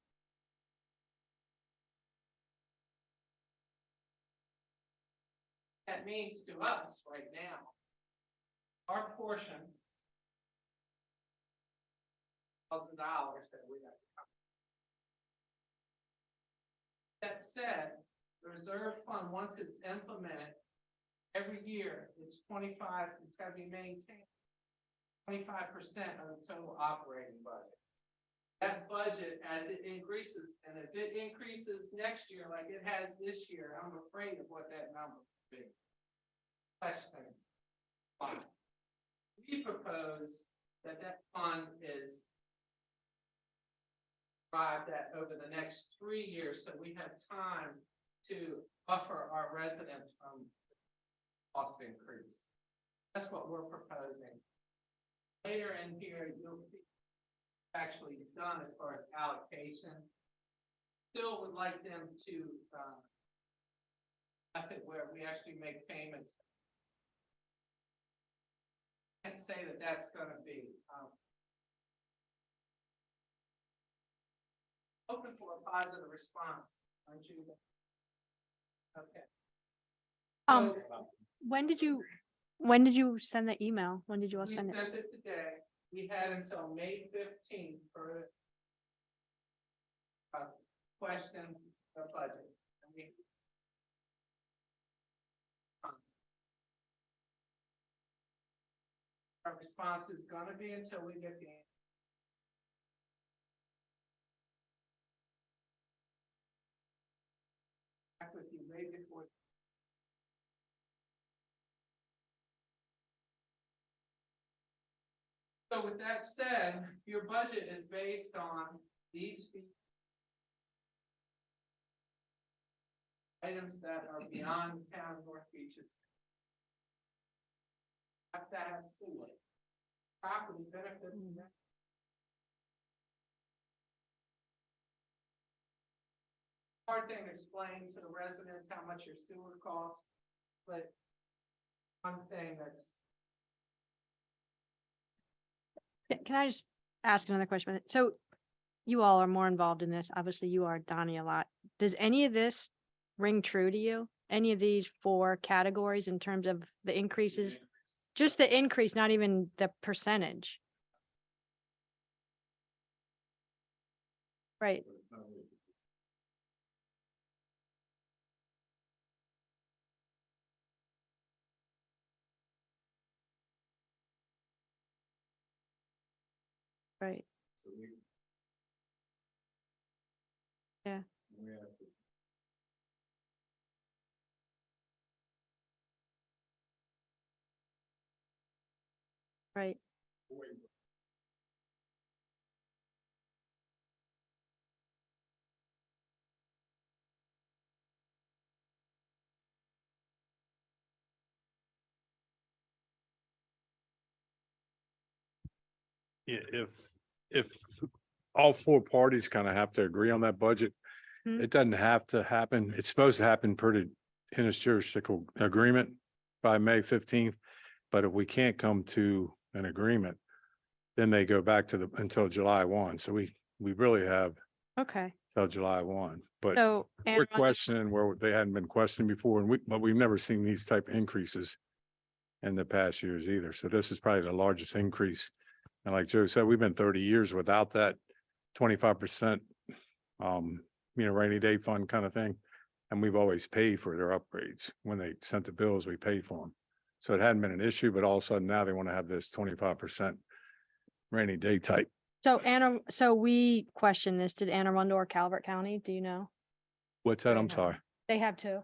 that means to us right now, our portion $1,000 that we have to cover. That said, the reserve fund, once it's implemented, every year, it's 25, it's gotta be maintained. 25% of the total operating budget. That budget, as it increases, and if it increases next year like it has this year, I'm afraid of what that number will be. Question. Why? We propose that fund is arrived at over the next 3 years, so we have time to buffer our residents from cost increase. That's what we're proposing. Later in here, you'll see actually done as far as allocation. Still would like them to method where we actually make payments. Can't say that that's going to be open for a positive response, aren't you? Okay. So, When did you send the email? When did you all we send it? sent it today. We had until May 15th for question the budget. And we our response is gonna be until we get the back with you way before. So with that said, your budget is based on these items that are beyond the town of North Beaches. Have to have sewer, property benefit. Hard thing to explain to the residents how much your sewer costs, but one thing that's Can I just ask another question? So you all are more involved in this. Obviously, you are, Donnie, a lot. Does any of this ring true to you? Any of these 4 categories in terms of the increases? Just the increase, not even the percentage. Right. Right. Yeah. Right. if all four parties kind of have to agree on that budget, Hmm. it doesn't have to happen. It's supposed to happen per the interjurisdictional agreement by May 15th. But if we can't come to an agreement, then they go back to until July 1. So we really have Okay, till July 1. But so. we're Anne Arundel- questioning where they hadn't been questioned before, and but we've never seen these type of increases in the past years either. So this is probably the largest increase. And like Joe said, we've been 30 years without that 25% rainy day fund kind of thing. And we've always paid for their upgrades. When they sent the bills, we paid for them. So it hadn't been an issue, but all of a sudden now they want to have this 25% rainy day type. So so we questioned this. Did Anne Arundel or Calvert County? Do you know? What's that? I'm sorry. They have two.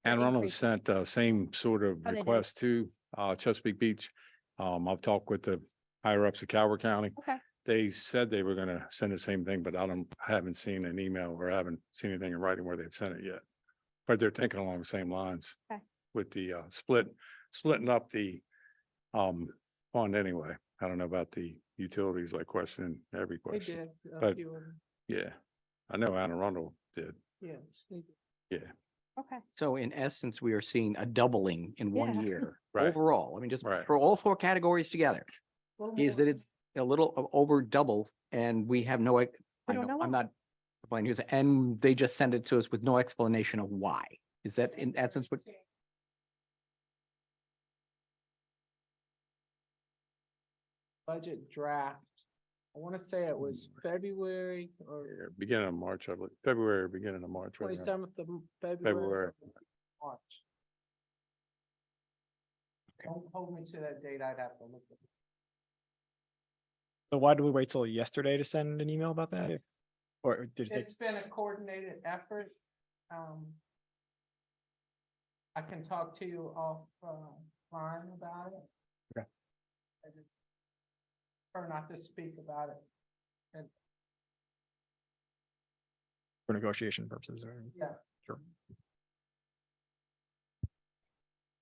Anne Arundel increase. sent same sort of Oh, they did? request to Chesapeake Beach. I've talked with the higher ups of Calvert County. Okay. They said they were gonna send the same thing, but I haven't seen an email or haven't seen anything in writing where they've sent it yet. But they're thinking along the same lines. Okay. With the splitting up the fund anyway. I don't know about the utilities, like questioning every They question. did. But- Yeah, I know Anne Arundel did. Yes. they did. Yeah, Okay. So in essence, we are seeing a doubling in one Yeah. year Right. overall. I mean, just Right. for all four categories together, Little is more. that it's a little over double and we have no, I don't know know, I'm why. not. complaining, and they just send it to us with no explanation of why. Is that in essence what? Budget draft. I want to say it was February or Yeah, beginning of March, I believe, February, beginning of March. right now. 27th of February. February. March. Don't hold me to that date. I'd have to look at it. So why do we wait till yesterday to send an email about that? Or did they? It's been a coordinated effort. I can talk to you offline about it. Okay. I just prefer not to speak about it. For negotiation purposes, or? Yeah. Sure.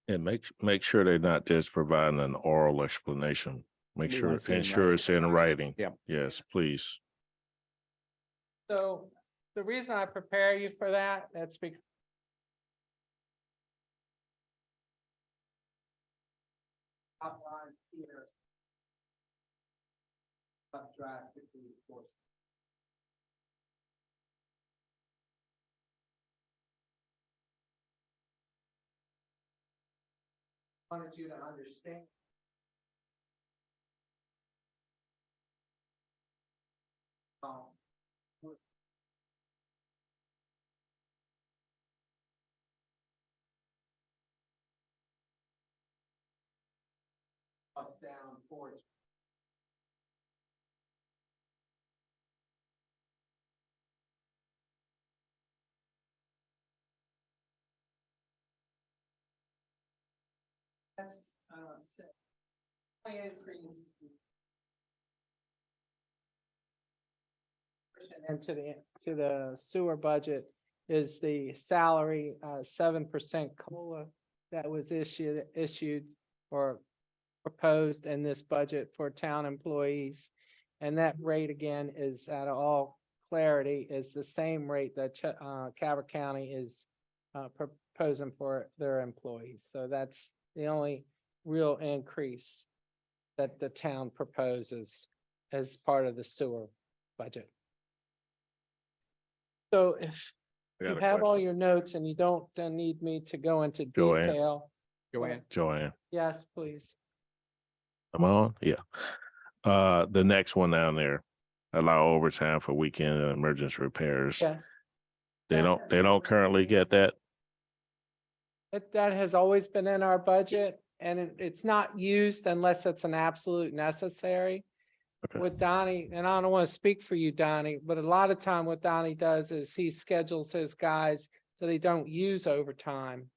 And make sure they're not just providing an oral explanation. Make We sure, want to see it in ensure writing. it's in writing. Yeah. Yes, please. So the reason I prepare you for that, that's because outlined here. Up drastically, of course. Wanted you to understand. Us down towards. That's, increase. Into the sewer budget is the salary, 7% COLA that was issued or proposed in this budget for town employees. And that rate again is, out of all clarity, is the same rate that Calvert County is proposing for their employees. So that's the only real increase that the town proposes as part of the sewer budget. So if I you got a have all question. your notes and you don't need me to go into Joanne. detail, Joanne? Joanne, yes, please. am I on? Yeah. The next one down there, allow overtime for weekend and emergency repairs. Yes. They don't currently get that. That has always been in our budget and it's not used unless it's an absolute necessary. Okay. With Donnie, and I don't want to speak for you, Donnie, but a lot of time what Donnie does is he schedules his guys so they don't use overtime.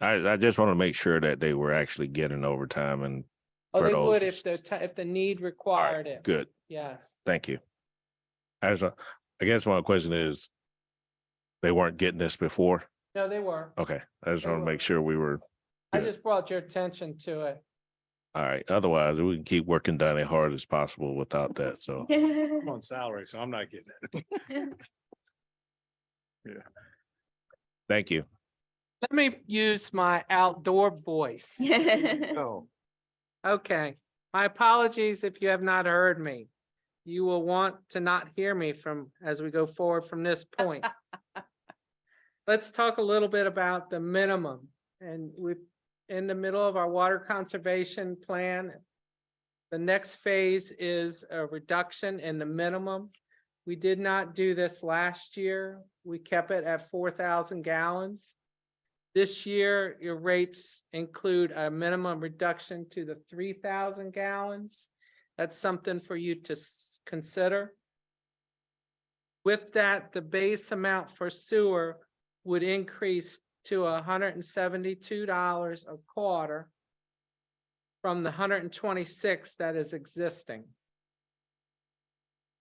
I just want to make sure that they were actually getting overtime and. Oh, for they would those- if the need All right, required it. good. Yes. Thank you. I guess my question is, they weren't getting this before? No, they were. Okay, I just They want to were. make sure we were. I Good. just brought your attention to it. All right, otherwise we can keep working down as hard as possible without that, so. I'm on salary, so I'm not getting it. Thank you. Let me use my outdoor voice. Oh, Okay, my apologies if you have not heard me. You will want to not hear me from, as we go forward from this point. Let's talk a little bit about the minimum, and we're in the middle of our water conservation plan. The next phase is a reduction in the minimum. We did not do this last year. We kept it at 4,000 gallons. This year, your rates include a minimum reduction to the 3,000 gallons. That's something for you to consider. With that, the base amount for sewer would increase to $172 a quarter from the 126 that is existing.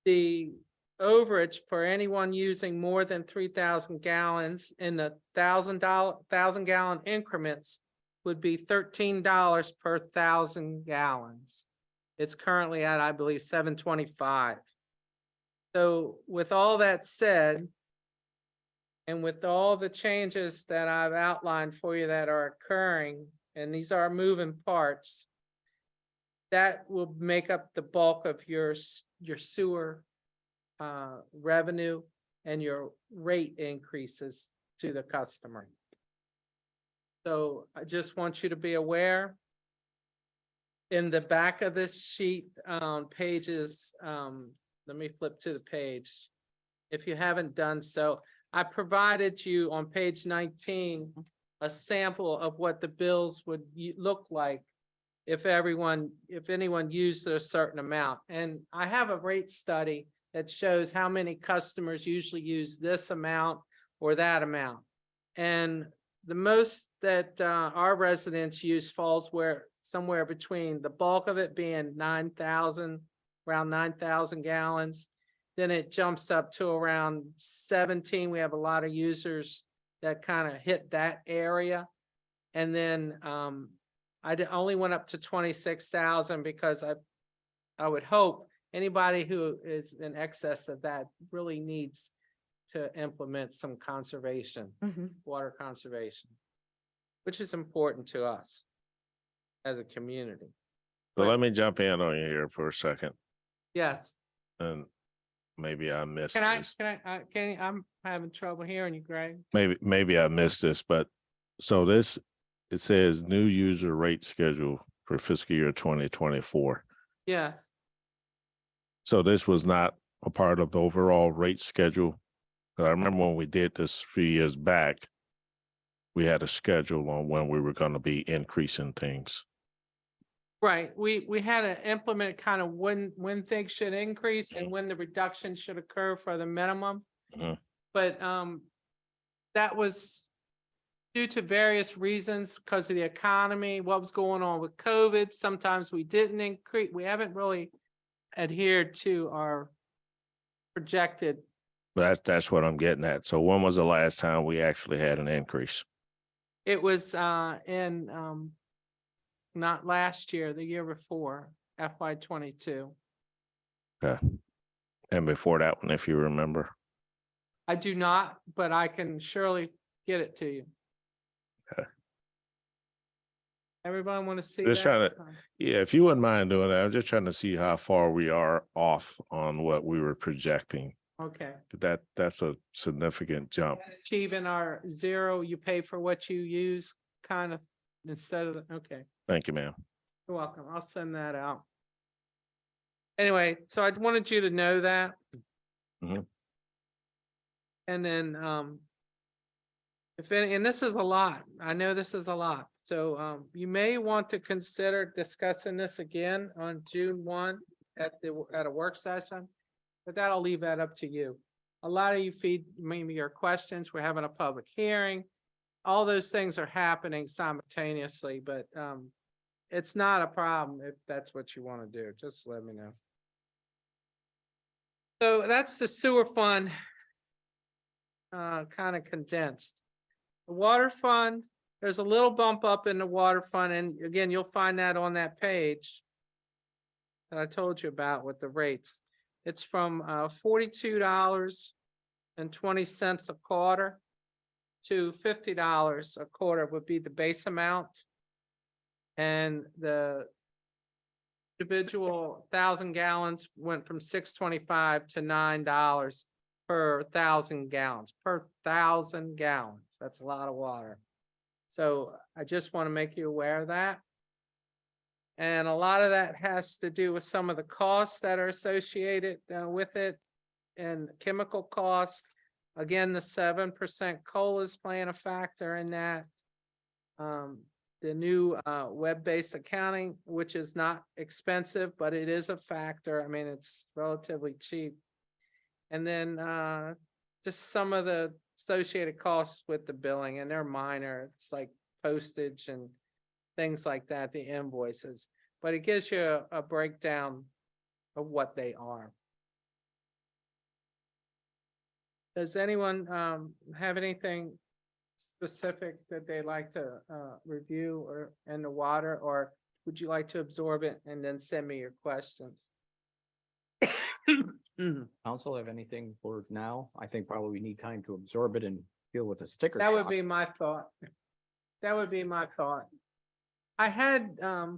The overage for anyone using more than 3,000 gallons in the $1,000 1,000-gallon increments would be $13 per 1,000 gallons. It's currently at, I believe, $7.25. So with all that said, and with all the changes that I've outlined for you that are occurring, and these are moving parts, that will make up the bulk of your sewer revenue and your rate increases to the customer. So I just want you to be aware. In the back of this sheet, pages, let me flip to the page. If you haven't done so, I provided you on page 19 a sample of what the bills would look like if anyone used a certain amount. And I have a rate study that shows how many customers usually use this amount or that amount. And the most that our residents use falls somewhere between the bulk of it being 9,000, around 9,000 gallons. Then it jumps up to around 17. We have a lot of users that kind of hit that area. And then I only went up to 26,000 because I would hope anybody who is in excess of that really needs to implement some conservation, water conservation, which is important to us as a community. So let me jump in on you here for a second, Yes. and maybe I missed Can this. I'm having trouble hearing you, Greg. Maybe I missed this, but so it says new user rate schedule for fiscal year 2024. Yes. So this was not a part of the overall rate schedule. 'Cause I remember when we did this a few years back, we had a schedule on when we were going to be increasing things. Right, we had to implement kind of when things should increase and when the reduction should occur for the minimum. Mhm. But that was due to various reasons, because of the economy, what was going on with COVID. Sometimes we didn't increase, we haven't really adhered to our projected. But that's what I'm getting at. So when was the last time we actually had an increase? It was in not last year, the year before, FY 22. Okay. And before that one, if you remember. I do not, but I can surely get it to you. Okay. Everybody want to see Just that? trying Yeah, if you wouldn't mind doing that, I'm just trying to see how far we are off on what we were projecting. Okay. That's a significant jump. Achieving our zero, you pay for what you use, kind of, instead of, okay, Thank you, ma'am. you're welcome. I'll send that out. Anyway, so I wanted you to know that. Mhm. And then, if any, and this is a lot, I know this is a lot, so, you may want to consider discussing this again on June 1 at a work session. But that'll leave that up to you. A lot of you feed me your questions. We're having a public hearing. All those things are happening simultaneously, but it's not a problem if that's what you want to do. Just let me know. So that's the sewer fund, kind of condensed. The water fund, there's a little bump up in the waterfront, and again, you'll find that on that page that I told you about with the rates. It's from $42.20 a quarter to $50 a quarter would be the base amount. And the individual 1,000 gallons went from $6.25 to $9 per 1,000 gallons, per 1,000 gallons. That's a lot of water. So I just want to make you aware of that. And a lot of that has to do with some of the costs that are associated with it and chemical costs. Again, the 7% COLA is playing a factor in that. The new web-based accounting, which is not expensive, but it is a factor. I mean, it's relatively cheap. And then just some of the associated costs with the billing, and they're minor. It's like postage and things like that, the invoices. But it gives you a breakdown of what they are. Does anyone have anything specific that they'd like to review or in the water, or would you like to absorb it and then send me your questions? Council have anything for now? I think probably we need time to absorb it and deal with the sticker That would shock. be my thought. That would be my thought. I had, How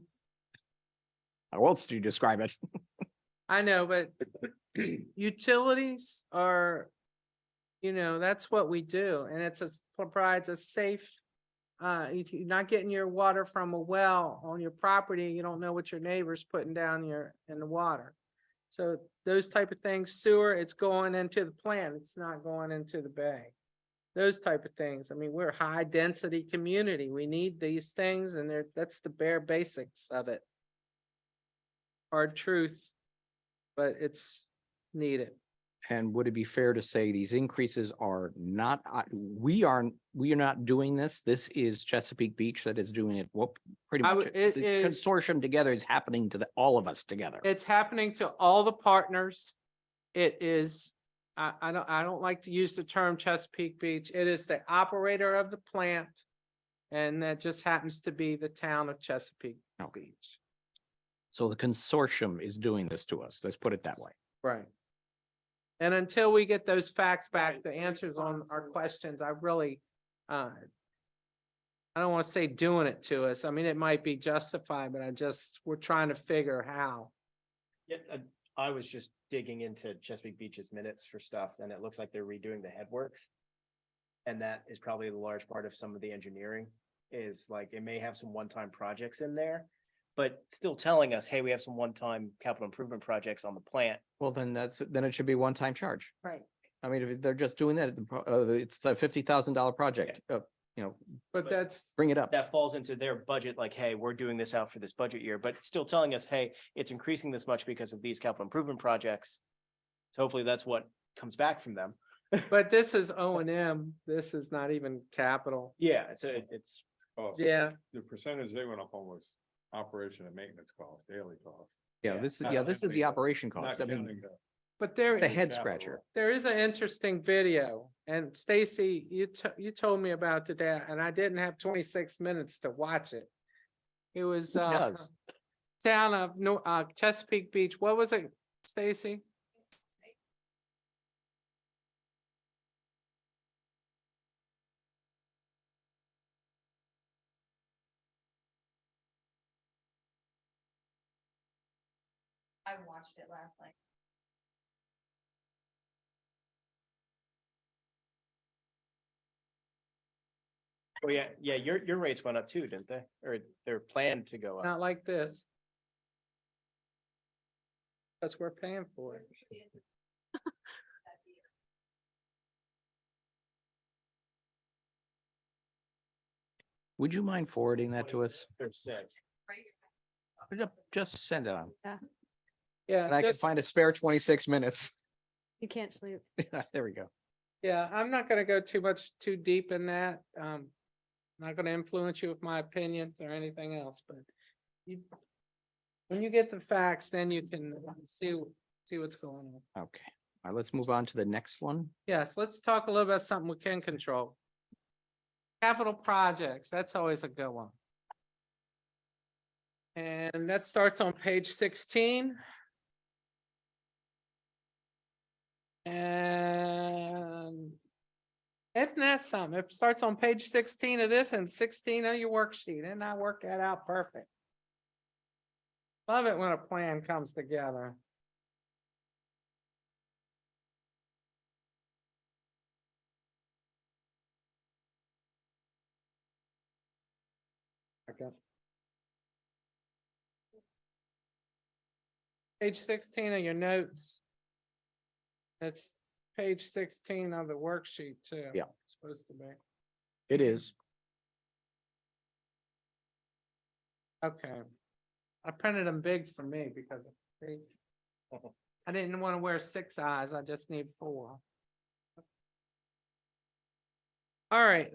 else do you describe it? I know, but utilities are, that's what we do, and provides a safe, you're not getting your water from a well on your property, you don't know what your neighbor's putting down in the water. So those type of things, sewer, it's going into the plant, it's not going into the bay. Those type of things. I mean, we're a high density community. We need these things, and that's the bare basics of it. Hard truth, but it's needed. And would it be fair to say these increases are not, we are not doing this. This is Chesapeake Beach that is doing it. Well, pretty I much. would- it The is- Consortium together is happening to all of us together. It's happening to all the partners. It is, I don't like to use the term Chesapeake Beach. It is the operator of the plant. And that just happens to be the town of Chesapeake Beach. So the consortium is doing this to us. Let's put it that way. Right. And until we get those facts back, the answers on our questions, I really, I don't want to say doing it to us. I mean, it might be justified, but we're trying to figure how. Yeah, I was just digging into Chesapeake Beach's minutes for stuff, and it looks like they're redoing the headworks. And that is probably the large part of some of the engineering, is like, it may have some one-time projects in there, but still telling us, hey, we have some one-time capital improvement projects on the plant. Well, then then it should be one-time charge. Right. I mean, if they're just doing that, it's a $50,000 project, But that's, bring it up. That falls into their budget, like, hey, we're doing this out for this budget year, but still telling us, hey, it's increasing this much because of these capital improvement projects. So hopefully that's what comes back from them. but this is O&M. This is not even capital. Yeah, it's, Yeah. The percentage they went up on was operation and maintenance costs, daily costs. Yeah, Yeah. this is Not the operation cost. I Not mean, counting the- But there, the head capital. scratcher. there is an interesting video, and Stacy, you told me about today, and I didn't have 26 minutes to watch it. It was Who does? town of Chesapeake Beach. What was it, Stacy? I watched it last night. oh yeah, your rates went up too, didn't they? Or they're planned to go up. Not like this. Because we're paying for it. Would you mind forwarding that to us? There's six. Just send it on. Yeah, And I can just- find a spare 26 minutes. You can't sleep. There we go. yeah, I'm not gonna go too deep in that. Not gonna influence you with my opinions or anything else, but when you get the facts, then you can see what's going on. Okay. All right, let's move on to the next one. Yes, let's talk a little about something we can control. Capital projects, that's always a good one. And that starts on page 16. And isn't that something? It starts on page 16 of this and 16 of your worksheet. And I work that out perfect. Love it when a plan comes together. Okay. Page 16 of your notes. It's page 16 of the worksheet too. Yeah. It's supposed to be. It is. Okay. I printed them big for me because I didn't want to wear 6 eyes. I just need 4. All right.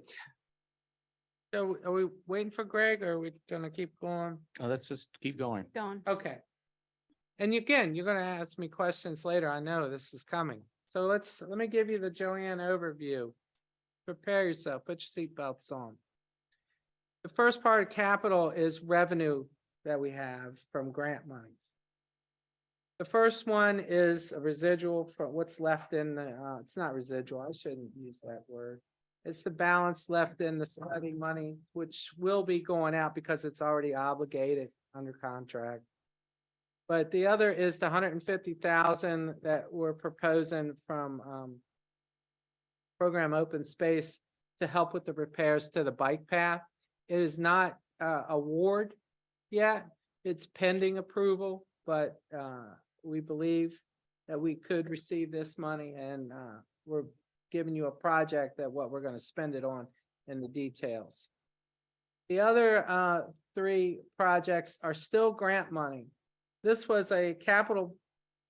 So are we waiting for Greg or are we gonna keep going? Oh, let's just keep going. Going. Okay. And again, you're gonna ask me questions later. I know this is coming. So let me give you the Joanne overview. Prepare yourself, put your seatbelts on. The first part of capital is revenue that we have from grant monies. The first one is a residual for what's left in the, it's not residual, I shouldn't use that word. It's the balance left in the study money, which will be going out because it's already obligated under contract. But the other is the 150,000 that we're proposing from program open space to help with the repairs to the bike path. It is not award yet. It's pending approval, but we believe that we could receive this money and we're giving you a project that what we're going to spend it on in the details. The other 3 projects are still grant money. This was a capital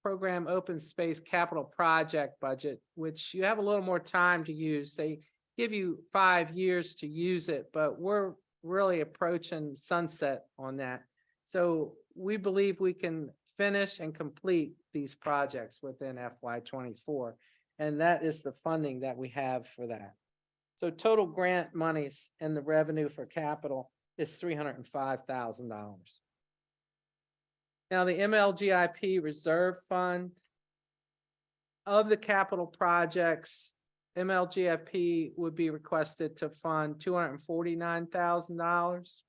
program open space capital project budget, which you have a little more time to use. They give you 5 years to use it, but we're really approaching sunset on that. So we believe we can finish and complete these projects within FY24. And that is the funding that we have for that. So total grant monies and the revenue for capital is $305,000. Now, the MLGIP Reserve Fund of the capital projects, MLGIP would be requested to fund $249,000.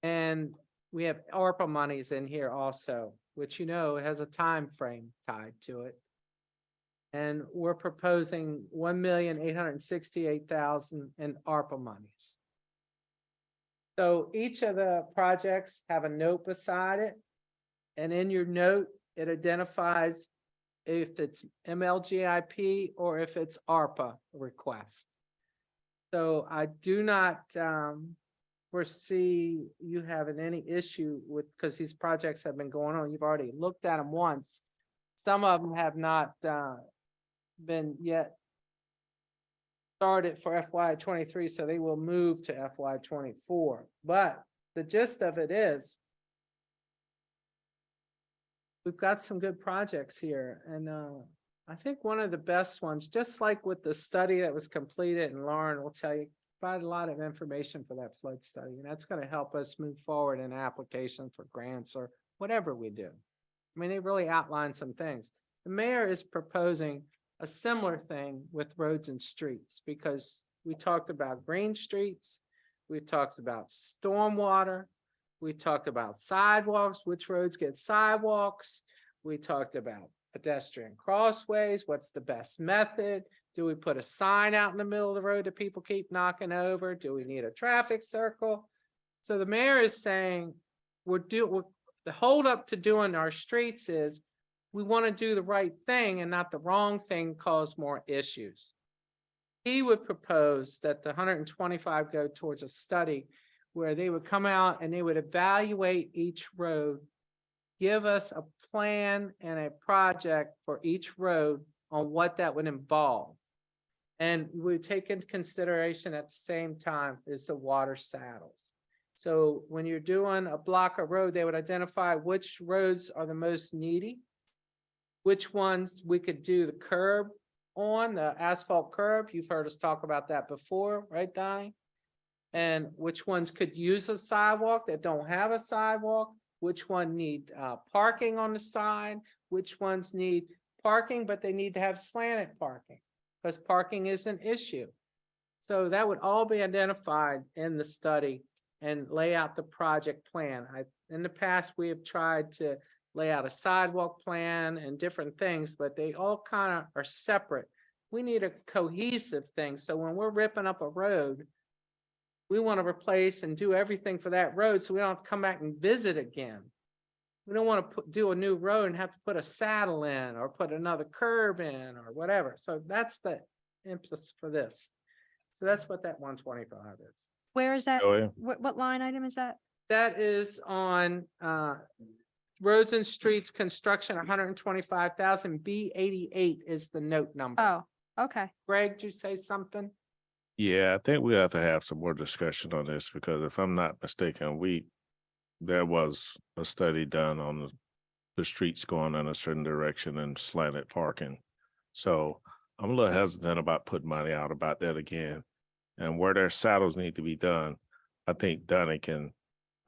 And we have ARPA monies in here also, which has a time frame tied to it. And we're proposing $1,868,000 in ARPA monies. So each of the projects have a note beside it. And in your note, it identifies if it's MLGIP or if it's ARPA request. So I do not foresee you having any issue with, because these projects have been going on. You've already looked at them once. Some of them have not been yet started for FY23, so they will move to FY24. But the gist of it is, we've got some good projects here, and I think one of the best ones, just like with the study that was completed, and Lauren will tell you, provide a lot of information for that flood study, and that's going to help us move forward in application for grants or whatever we do. I mean, they really outline some things. The mayor is proposing a similar thing with roads and streets, because we talked about green streets, we talked about stormwater, we talked about sidewalks, which roads get sidewalks. We talked about pedestrian crossways. What's the best method? Do we put a sign out in the middle of the road that people keep knocking over? Do we need a traffic circle? So the mayor is saying the holdup to doing our streets is we want to do the right thing and not the wrong thing cause more issues. He would propose that the 125 go towards a study where they would come out and they would evaluate each road, give us a plan and a project for each road on what that would involve. And we would take into consideration at the same time is the water saddles. So when you're doing a block of road, they would identify which roads are the most needy, which ones we could do the curb on, the asphalt curb. You've heard us talk about that before, right, Donnie? And which ones could use a sidewalk that don't have a sidewalk? Which one need parking on the side? Which ones need parking, but they need to have slanted parking? Because parking is an issue. So that would all be identified in the study and lay out the project plan. In the past, we have tried to lay out a sidewalk plan and different things, but they all kind of are separate. We need a cohesive thing. So when we're ripping up a road, we want to replace and do everything for that road so we don't have to come back and visit again. We don't want to do a new road and have to put a saddle in or put another curb in or whatever. So that's the impetus for this. So that's what that 125 is. Where is that? Go ahead. What line item is that? That is on roads and streets construction, 125,000. B88 is the note number. Oh, okay. Greg, did you say something? Yeah, I think we have to have some more discussion on this because if I'm not mistaken, there was a study done on the streets going in a certain direction and slanted parking. So I'm a little hesitant about putting money out about that again. And where their saddles need to be done, I think Donnie can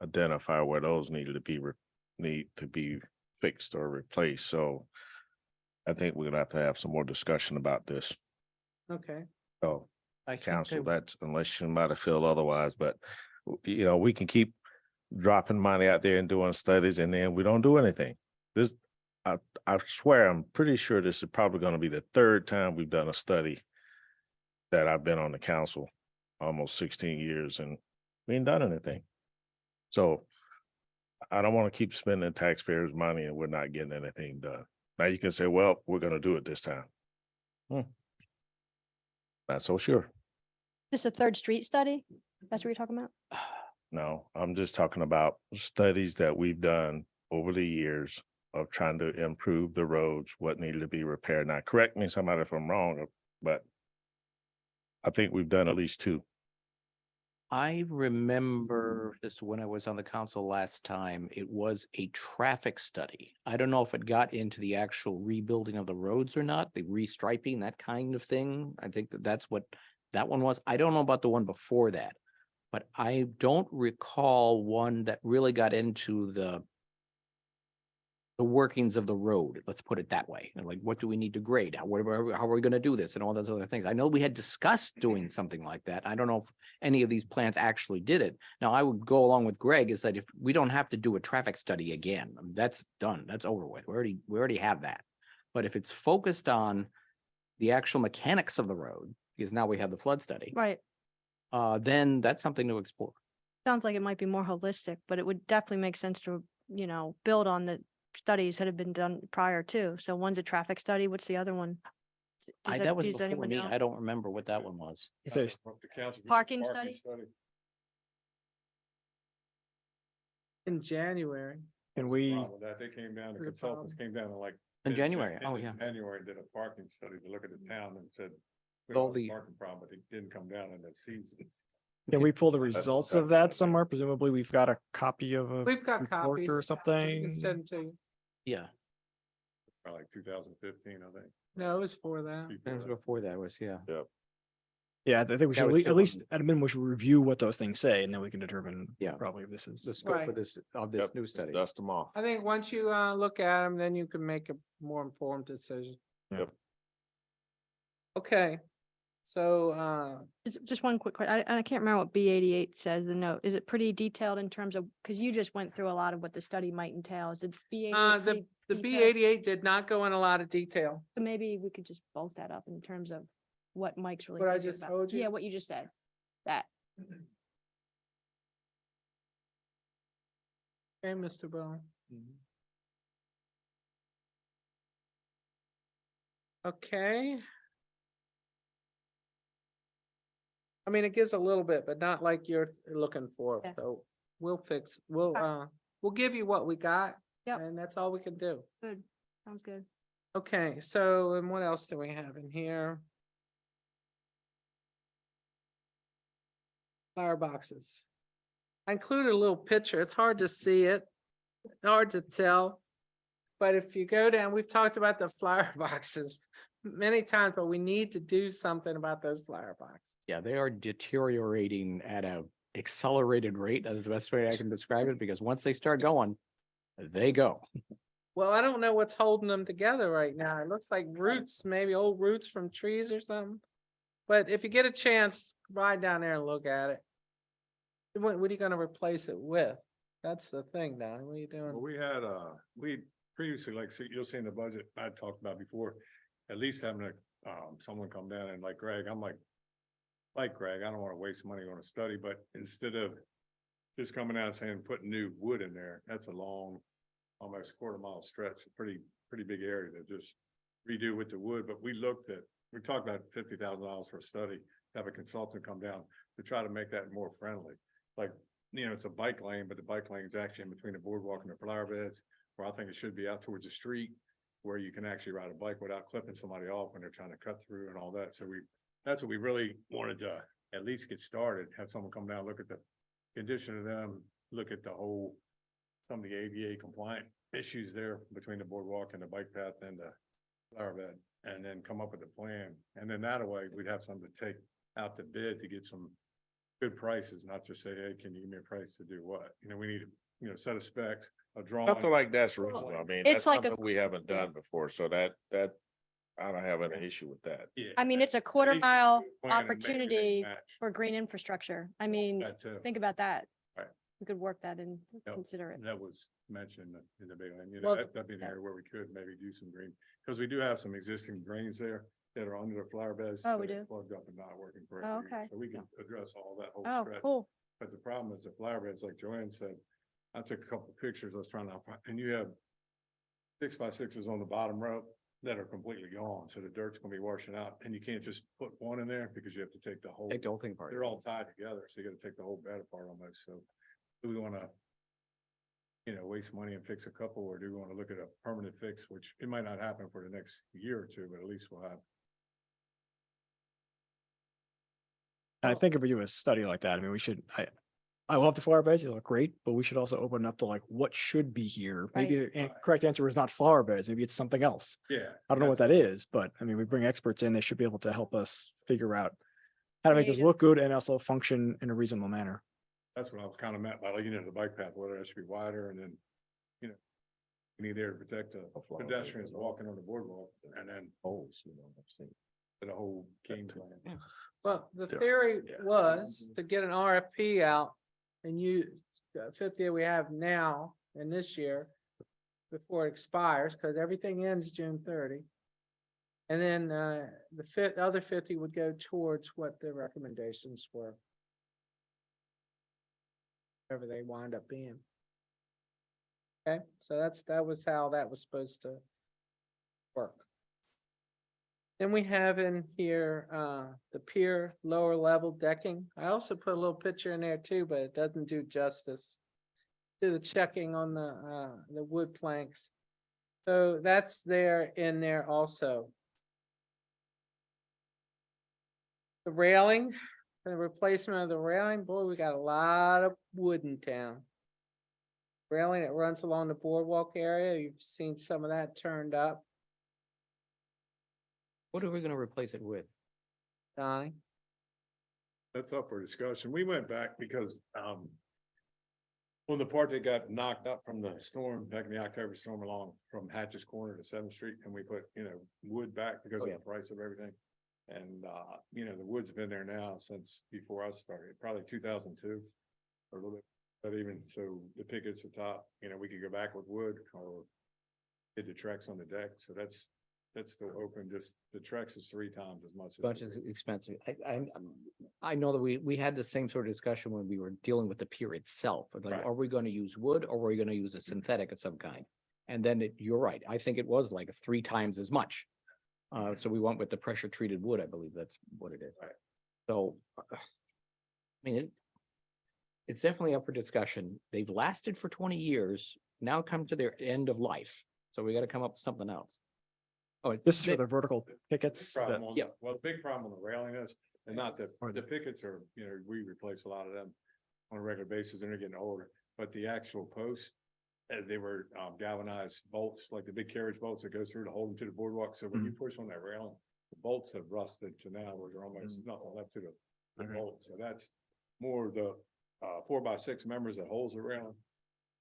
identify where those need to be fixed or replaced. So I think we're gonna have to have some more discussion about this. Okay. So I think council, they- that's unless you might have felt otherwise, but we can keep dropping money out there and doing studies and then we don't do anything. I swear, I'm pretty sure this is probably going to be the third time we've done a study that I've been on the council, almost 16 years, and we ain't done anything. So I don't want to keep spending taxpayers' money and we're not getting anything done. Now you can say, well, we're going to do it this time. Not so sure. Just a third street study? That's what you're talking about? No, I'm just talking about studies that we've done over the years of trying to improve the roads, what needed to be repaired. Now, correct me somebody if I'm wrong, but I think we've done at least two. I remember this when I was on the council last time, it was a traffic study. I don't know if it got into the actual rebuilding of the roads or not, the restriping, that kind of thing. I think that's what that one was. I don't know about the one before that, but I don't recall one that really got into the workings of the road. Let's put it that way. And like, what do we need to grade? How are we going to do this and all those other things? I know we had discussed doing something like that. I don't know if any of these plans actually did it. Now, I would go along with Greg is that if we don't have to do a traffic study again, that's done. That's over with. We already have that. But if it's focused on the actual mechanics of the road, because now we have the flood study, Right. then that's something to explore. Sounds like it might be more holistic, but it would definitely make sense to, build on the studies that have been done prior to. So one's a traffic study. What's the other one? That was does before anyone me. know? I don't remember what that one was. It says Parking study? In January. can we, That they came down, the There's a consultants came down and like. In January. Oh, yeah. January did a parking study to look at the town and said. we All don't have a the- Parking problem, but it didn't come down in that season. can we pull the That's- results that's- of that somewhere? Presumably we've got a copy of a We've got report copies. or We something. can send to you. Yeah, Like 2015, I think. No, it was for that. that was before that was, yeah. Yeah, I think we That should was at still least, on- at a minimum, we should review what those things say and then we can determine Yeah. probably if this is. The scope Right. of this Yep, new study. Dust them off. I think once you look at them, then you can make a more informed decision. Yep. Okay, so Just one quick question. I can't remember what B88 says, the note. Is it pretty detailed in terms of, because you just went through a lot of what the study might entail. Is it B88? the detailed? B88 did not go in a lot of detail. So maybe we could just bulk that up in terms of what Mike's really. What I thinking just about. told you? Yeah, what you just said. That. Okay, Mr. Bell. Okay. I mean, it gives a little bit, but not like you're looking for, Yeah. so we'll give you what we got. Yep. And that's all we can do. Good. Sounds good. Okay, so, and what else do we have in here? Fireboxes. I included a little picture. It's hard to see it, hard to tell. But if you go down, we've talked about the fireboxes many times, but we need to do something about those flower boxes. Yeah, they are deteriorating at a accelerated rate. That's the best way I can describe it, because once they start going, they go. Well, I don't know what's holding them together right now. It looks like roots, maybe old roots from trees or something. But if you get a chance, ride down there and look at it. What are you gonna replace it with? That's the thing, Donnie. What are you Well, doing? we had, we previously, like, see, you'll see in the budget, I talked about before, at least having a, someone come down and like Greg, I'm like Greg, I don't wanna waste money on a study, but instead of just coming out and saying, put new wood in there, that's a long, almost quarter-mile stretch, a pretty big area to just redo with the wood, but we talked about $50,000 for a study, have a consultant come down to try to make that more friendly. Like, it's a bike lane, but the bike lane is actually in between the boardwalk and the flower beds, where I think it should be out towards the street, where you can actually ride a bike without clipping somebody off when they're trying to cut through and all that. So that's what we really wanted to at least get started, have someone come down, look at the condition of them, look at the whole, some of the ADA compliant issues there between the boardwalk and the bike path and the flower bed, and then come up with a plan. And then that way, we'd have something to take out to bid to get some good prices, not just say, hey, can you give me a price to do what? We need, a set of specs, a drawing. Something like that's reasonable. I mean, It's that's like a- something we haven't done before, so that I don't have any issue with that. Yeah. I mean, it's a At quarter least mile plan and make everything opportunity match. for green infrastructure. I mean, That too. think about that. Right. We could work that and Yep. consider it. And that was mentioned in the big one, Well, that'd be an area where we could maybe do some green, because we do have some existing drains there that are under the flower beds. Oh, we that are do? Plugged up and not working Oh, correctly. okay. So we can address all that whole Oh, stretch. cool. But the problem is the flower beds, like Joanne said, I took a couple of pictures, I was trying to, and you have 6x6s on the bottom row that are completely gone, so the dirt's gonna be washing out, and you can't just put one in there because you have to take the whole. Take the whole thing apart. They're all tied together, so you gotta take the whole bed apart almost, so do we wanna, waste money and fix a couple, or do we wanna look at a permanent fix, which it might not happen for the next year or two, but at least we'll have. And I think if we do a study like that, I mean, I love the flower beds, they look great, but we should also open up to like, what should be here? Maybe the correct answer is not flower beds, maybe it's something else. Yeah. I don't know what that is, but I mean, we bring experts in, they should be able to help us figure out how to make this Creative. look good and also function in a reasonable manner. That's what I was kind of meant by, like, the bike path, whether it should be wider, and then, we need there to protect the pedestrians walking on the boardwalk, and then the whole game plan. Well, the Yeah. theory Yeah. was to get an RFP out and you, 50 we have now in this year before it expires, because everything ends June 30. And then the other 50 would go towards what the recommendations were. Whatever they wind up being. Okay, so that was how that was supposed to work. Then we have in here, the pier lower level decking. I also put a little picture in there too, but it doesn't do justice to the checking on the wood planks. So that's there in there also. The railing, the replacement of the railing, boy, we got a lot of wood in town. Railing that runs along the boardwalk area, you've seen some of that turned up, What are we gonna replace it with? Donnie. That's up for discussion. We went back because, when the part that got knocked up from the storm, back in the October storm along from Hatches Corner to Seventh Street, and we put, wood back because Oh, of yeah. the price of everything. And, the wood's been there now since before I started, probably 2002 or a little bit. But even so, the pickets at the top, we could go back with wood or hit the Trex on the deck. So that's still open. Just the Trex is 3 times as much. Bunch is expensive. I know that we had the same sort of discussion when we were dealing with the pier itself. Like, Right. are we gonna use wood or are we gonna use a synthetic of some kind? And then you're right. I think it was like 3 times as much. So we went with the pressure treated wood. I believe that's what it is. Right. So, I mean, it's definitely up for discussion. They've lasted for 20 years, now come to their end of life. So we gotta come up with something else. Oh, This is for the vertical pickets. Big is that- problem on yeah. Well, the big problem on the railing is, and not that, the pickets are, we replace a lot of them on a regular basis, and they're getting older, but the actual post they were galvanized bolts, like the big carriage bolts that go through to hold them to the boardwalk. So when you push on that railing, the bolts have rusted to now where there's almost nothing left to the bolt. So that's more the 4x6 members that holds the railing.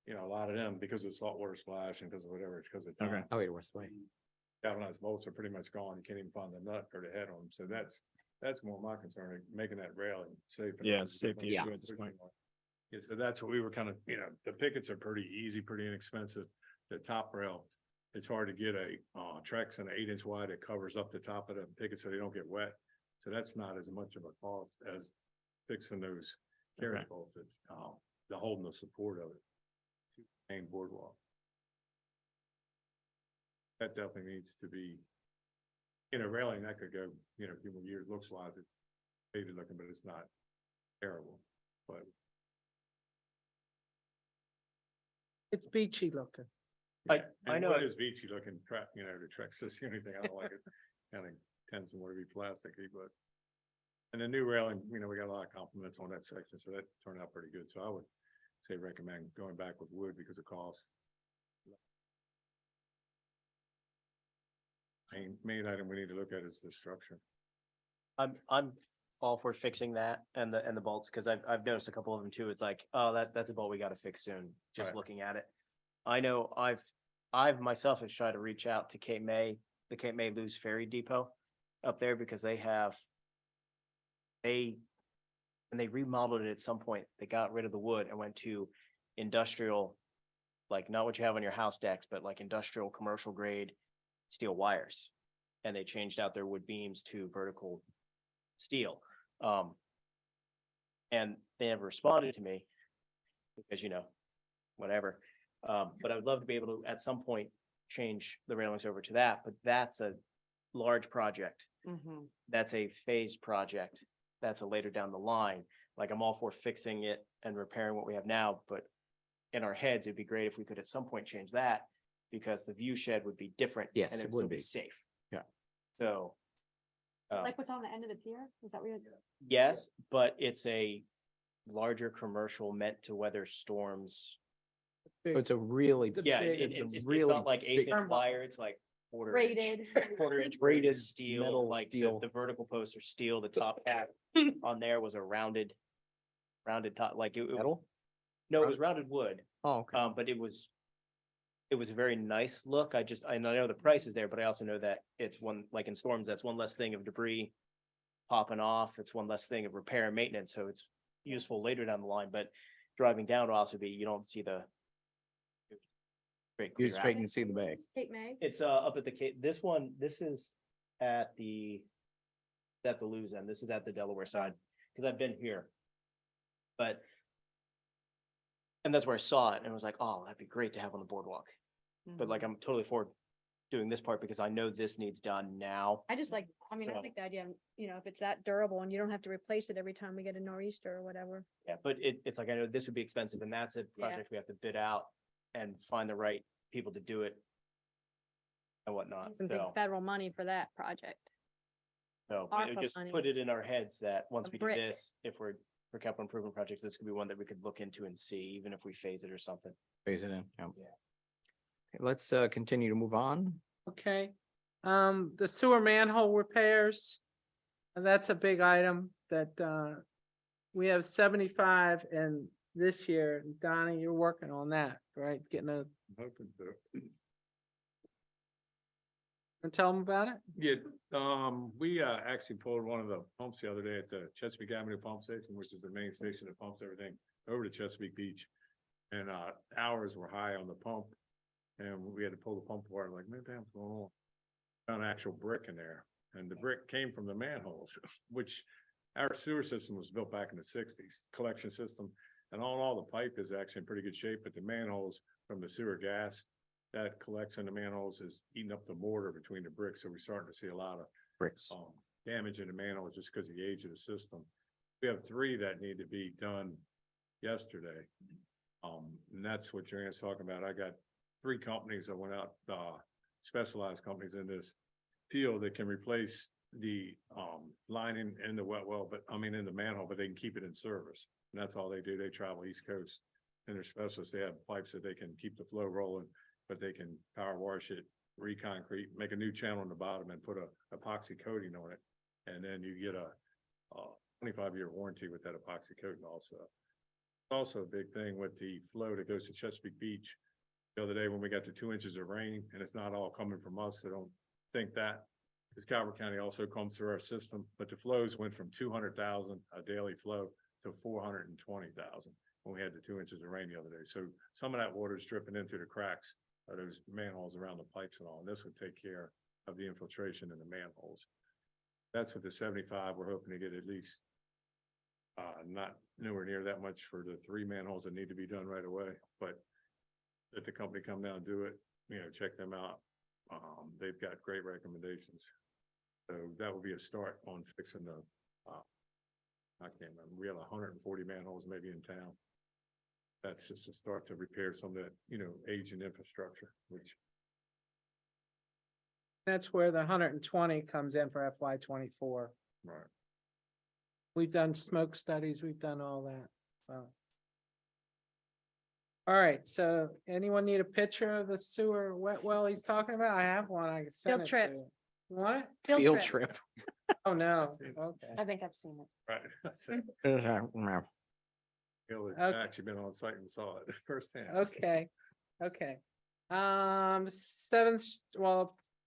You know, a lot of them because of saltwater splash and because of whatever, it's because of time. Oh, wait, worse way. Galvanized bolts are pretty much gone. You can't even find the nut or the head on them. So that's more my concern, like making that railing safe. and Yeah, easy to safety push issue on. at this point. Yeah, so that's what we were kind of, the pickets are pretty easy, pretty inexpensive. The top rail, it's hard to get a Trex and an 8-inch wide that covers up the top of the picket so they don't get wet. So that's not as much of a cost as fixing those carriage bolts. It's the holding the support of it. Main boardwalk. That definitely needs to be, railing that could go, a few more years, looks like it faded looking, but it's not terrible, but. It's beachy looking. I And know what it- is beachy looking track, the Trex is the only thing I don't like it. Kind of tends to want to be plasticky, but. And the new railing, we got a lot of compliments on that section, so that turned out pretty good. So I would say recommend going back with wood because of cost. Main item we need to look at is the structure. I'm all for fixing that and the bolts, because I've noticed a couple of them too. It's like, oh, that's a bolt we gotta fix soon, just Right. looking at it. I know I've myself has tried to reach out to Cape May, the Cape May Lewes Ferry Depot up there, because when they remodeled it at some point, they got rid of the wood and went to industrial, like not what you have on your house decks, but like industrial commercial grade steel wires. And they changed out their wood beams to vertical steel. And they never responded to me because, whatever. But I would love to be able to, at some point, change the railings over to that, but that's a large project. That's a phased project. That's a later down the line. Like, I'm all for fixing it and repairing what we have now, but in our heads, it'd be great if we could at some point change that, because the view shed would be different. Yes, and it it'd would still be. Safe. Yeah. So. Like what's on the end of the pier? Is that what you're? Yes, but it's a larger commercial meant to weather storms. It's a really, The Yeah, big- it's really not like big- 8-inch wire, it's like quarter inch. Rated. Quarter inch Rated rated steel, metal like steel. the vertical posts are steel, the top hat on there was a rounded top, like it. metal? No, it was rounded wood, Oh, okay. but it was a very nice look. I know the price is there, but I also know that it's one, like in storms, that's one less thing of debris popping off. It's one less thing of repair and maintenance, so it's useful later down the line, but driving down will also be, you don't see the straight You clear just out. wait and see the bay. Cape May? It's up at the Cape, this is at the Lewes end. This is at the Delaware side, because I've been here. And that's where I saw it and was like, oh, that'd be great to have on the boardwalk. But like, I'm totally for doing this part because I know this needs done now. I So- like the idea, if it's that durable and you don't have to replace it every time we get a nor'easter or whatever. Yeah, but it's like, I know this would be expensive and that's a Yeah. project we have to bid out and find the right people to do it. And whatnot, Some big so. federal money for that project. So ARPA it just money. put it in our heads that once A we do brick. this, if we're for capital improvement projects, this could be one that we could look into and see, even if we phase it or something. Phase it in. Yeah. Yeah. Okay, let's continue to move on. Okay, the sewer manhole repairs. That's a big item that, we have 75 and this year, Donnie, you're working on that, right? Getting a, I'm hoping to. and tell them about it? Yeah, we actually pulled one of the pumps the other day at the Chesapeake Avenue Pump Station, which is the main station that pumps everything over to Chesapeake Beach. And hours were high on the pump. And we had to pull the pump apart, like, man, damn, what's going on? Found actual brick in there, and the brick came from the manholes, which our sewer system was built back in the 60s, collection system. And all the pipe is actually in pretty good shape, but the manholes from the sewer gas that collects in the manholes is eating up the mortar between the bricks. So we're starting to see a lot of Bricks. damage in the manholes just because of the age of the system. We have 3 that need to be done yesterday. And that's what Joanne's talking about. I got 3 companies that went out, specialized companies in this field that can replace the lining in the wet well, but in the manhole, but they can keep it in service. And that's all they do. They travel East Coast and they're specialists, they have pipes that they can keep the flow rolling, but they can power wash it, re-concrete, make a new channel in the bottom and put a epoxy coating on it. And then you get a 25-year warranty with that epoxy coating also. Also a big thing with the flow that goes to Chesapeake Beach. The other day when we got the 2 inches of rain, and it's not all coming from us, so don't think that. Because Calvert County also comes through our system, but the flows went from 200,000 a daily flow to 420,000 when we had the 2 inches of rain the other day. So some of that water is dripping into the cracks of those manholes around the pipes and all, and this would take care of the infiltration in the manholes. That's with the 75, we're hoping to get at least not nowhere near that much for the 3 manholes that need to be done right away, but if the company come down and do it, check them out. They've got great recommendations. So that would be a start on fixing the, I can't remember, we have 140 manholes maybe in town. That's just a start to repair some of that, aging infrastructure, which That's where the 120 comes in for FY 24. right. We've done smoke studies, we've done all that, so. All right, so anyone need a picture of the sewer wet well he's talking about? I have one, I can send Field it to trip. you. You want it? Field trip. Oh, no, okay. I think I've seen it. Right. Bill had Okay. actually been on site and saw it firsthand. Okay, okay.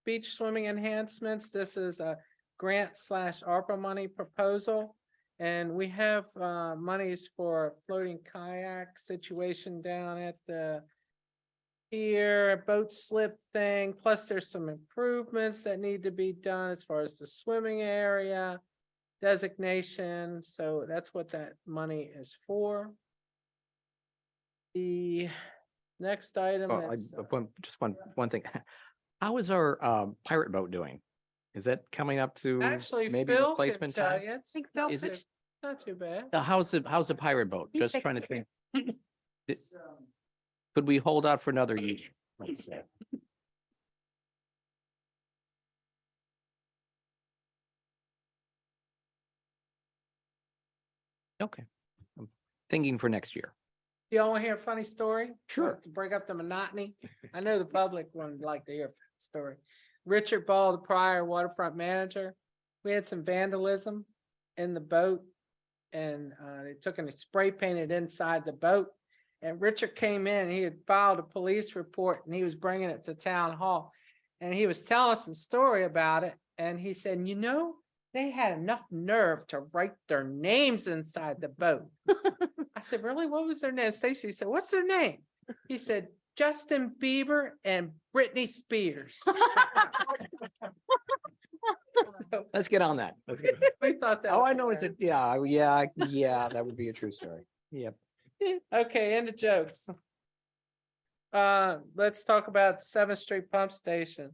Beach swimming enhancements, this is a grant / ARPA money proposal. And we have monies for a floating kayak situation down at the pier, a boat slip thing, plus there's some improvements that need to be done as far as the swimming area designation, so that's what that money is for. The next item Oh, is, just one thing. How is our pirate boat doing? Is that coming up to actually maybe Phil can replacement tell time? you, it's think Phil Is not it, too- not too bad. how's the pirate boat? He Just fixed trying to think. Could we hold out for another year? Let's say? Okay. I'm thinking for next year. Y'all want to hear a funny story? Sure. To break up the monotony. I know the public would like to hear a funny story. Richard Ball, the prior waterfront manager, we had some vandalism in the boat. And they took and they spray painted inside the boat. And Richard came in, he had filed a police report and he was bringing it to town hall. And he was telling us the story about it. And he said, they had enough nerve to write their names inside the boat. I said, really? What was their name? Stacy said, what's their name? He said, Justin Bieber and Britney Spears. So, Let's get on that. Let's get. we thought that. Oh, was I know. Is it? hilarious. Yeah, that would be a true story. Yep. Okay, end of jokes. Let's talk about 7th Street Pump Station.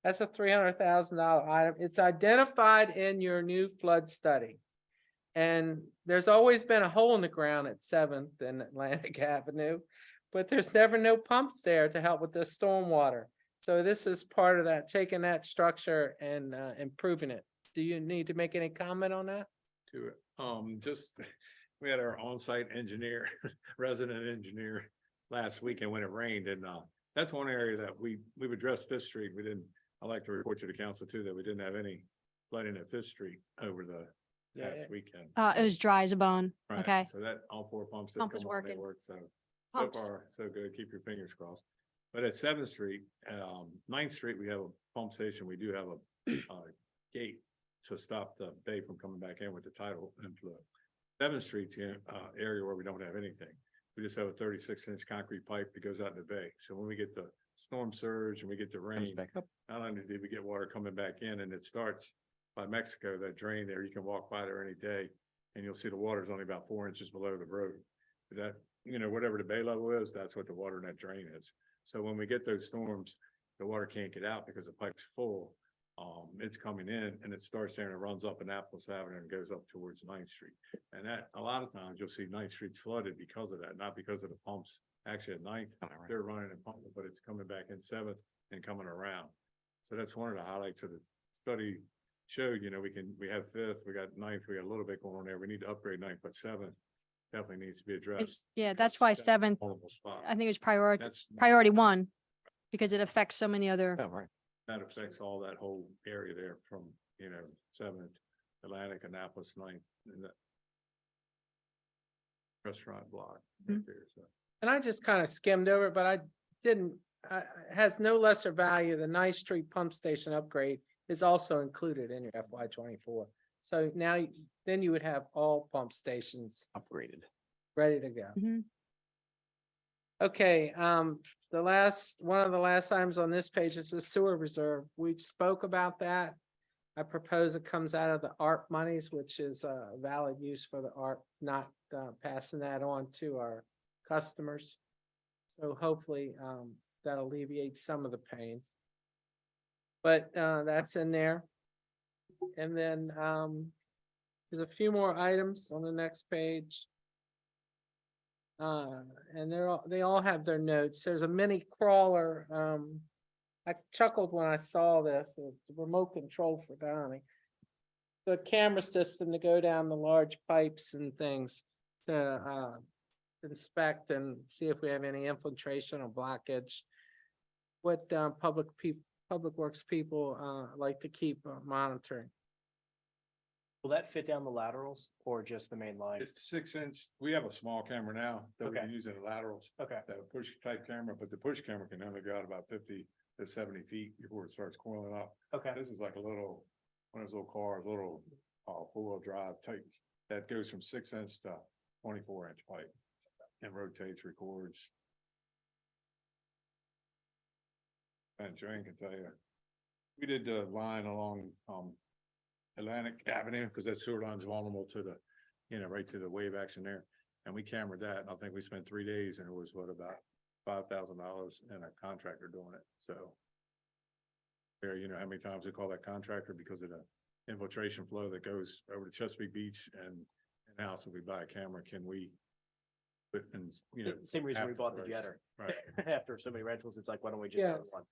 That's a $300,000 item. It's identified in your new flood study. And there's always been a hole in the ground at 7th and Atlantic Avenue, but there's never no pumps there to help with the stormwater. So this is part of that, taking that structure and improving it. Do you need to make any comment on that? To it. Just, we had our on-site engineer, resident engineer last weekend when it rained, and that's one area that we've addressed Fifth Street. I'd like to report to the council too, that we didn't have any flooding at Fifth Street over the Yeah, past weekend. It was dry as a bone. Right, Okay. So that, all 4 pumps that Pump was come on, they working. work, so Pumps. far, so good, keep your fingers crossed. But at 7th Street, 9th Street, we have a pump station, we do have a gate to stop the bay from coming back in with the tidal inflow. 7th Street's the area where we don't have anything. We just have a 36-inch concrete pipe that goes out in the bay, so when we get the storm surge and we get the Comes rain, back up. not only did we get water coming back in, and it starts by Mexico, that drain there, you can walk by there any day and you'll see the water's only about 4 inches below the road. That, whatever the bay level is, that's what the water in that drain is. So when we get those storms, the water can't get out because the pipe's full. It's coming in and it starts there and it runs up Annapolis Avenue and goes up towards 9th Street. And that, a lot of times you'll see 9th Street's flooded because of that, not because of the pumps. Actually at 9th, they're running and pumping, but it's coming back in 7th and coming around. So that's one of the highlights of the study showed, we have 5th, we got 9th, we got a little bit going on there. We need to upgrade 9th, but 7th definitely needs to be addressed. Yeah, that's why That's seventh, multiple spots. I think it's priority, That's, priority one, because it affects so many other. Oh, right. that affects all that whole area there from, Seventh, Atlantic, Annapolis, Ninth, and that restaurant block right Mhm. there, so. And I just kind of skimmed over it, but I didn't, it has no lesser value. The Ninth Street Pump Station upgrade is also included in your FY 24. So now, then you would have all pump stations Upgraded. ready to go. Mhm. Okay, one of the last items on this page is the sewer reserve. We spoke about that. I propose it comes out of the ARP monies, which is a valid use for the ARP, not passing that on to our customers. So hopefully, that alleviates some of the pain. But that's in there. And then there's a few more items on the next page. And they all have their notes. There's a mini crawler. I chuckled when I saw this. It's a remote control for Donnie. The camera system to go down the large pipes and things to inspect and see if we have any infiltration or blockage. What public works people like to keep monitoring. Will that fit down the laterals or just the main lines? It's 6 inch, we have a small camera now that we Okay. use in the laterals, Okay, that push type camera, but the push camera can only go out about 50 to 70 feet before it starts coiling up. okay. This is like one of those little cars, little four-wheel drive type, that goes from 6 inch to 24 inch pipe. And rotates, records. And Joanne can tell you, we did the line along Atlantic Avenue, because that sewer line's vulnerable to the, right to the wave action there. And we cameraed that, and I think we spent 3 days, and it was about $5,000 and a contractor doing it, so. There, how many times we call that contractor because of the infiltration flow that goes over to Chesapeake Beach and now, so we buy a camera, can we? But, and, Same reason we after bought the price. jetter. Right, After so many rentals, it's like, why don't we just have Yes, one?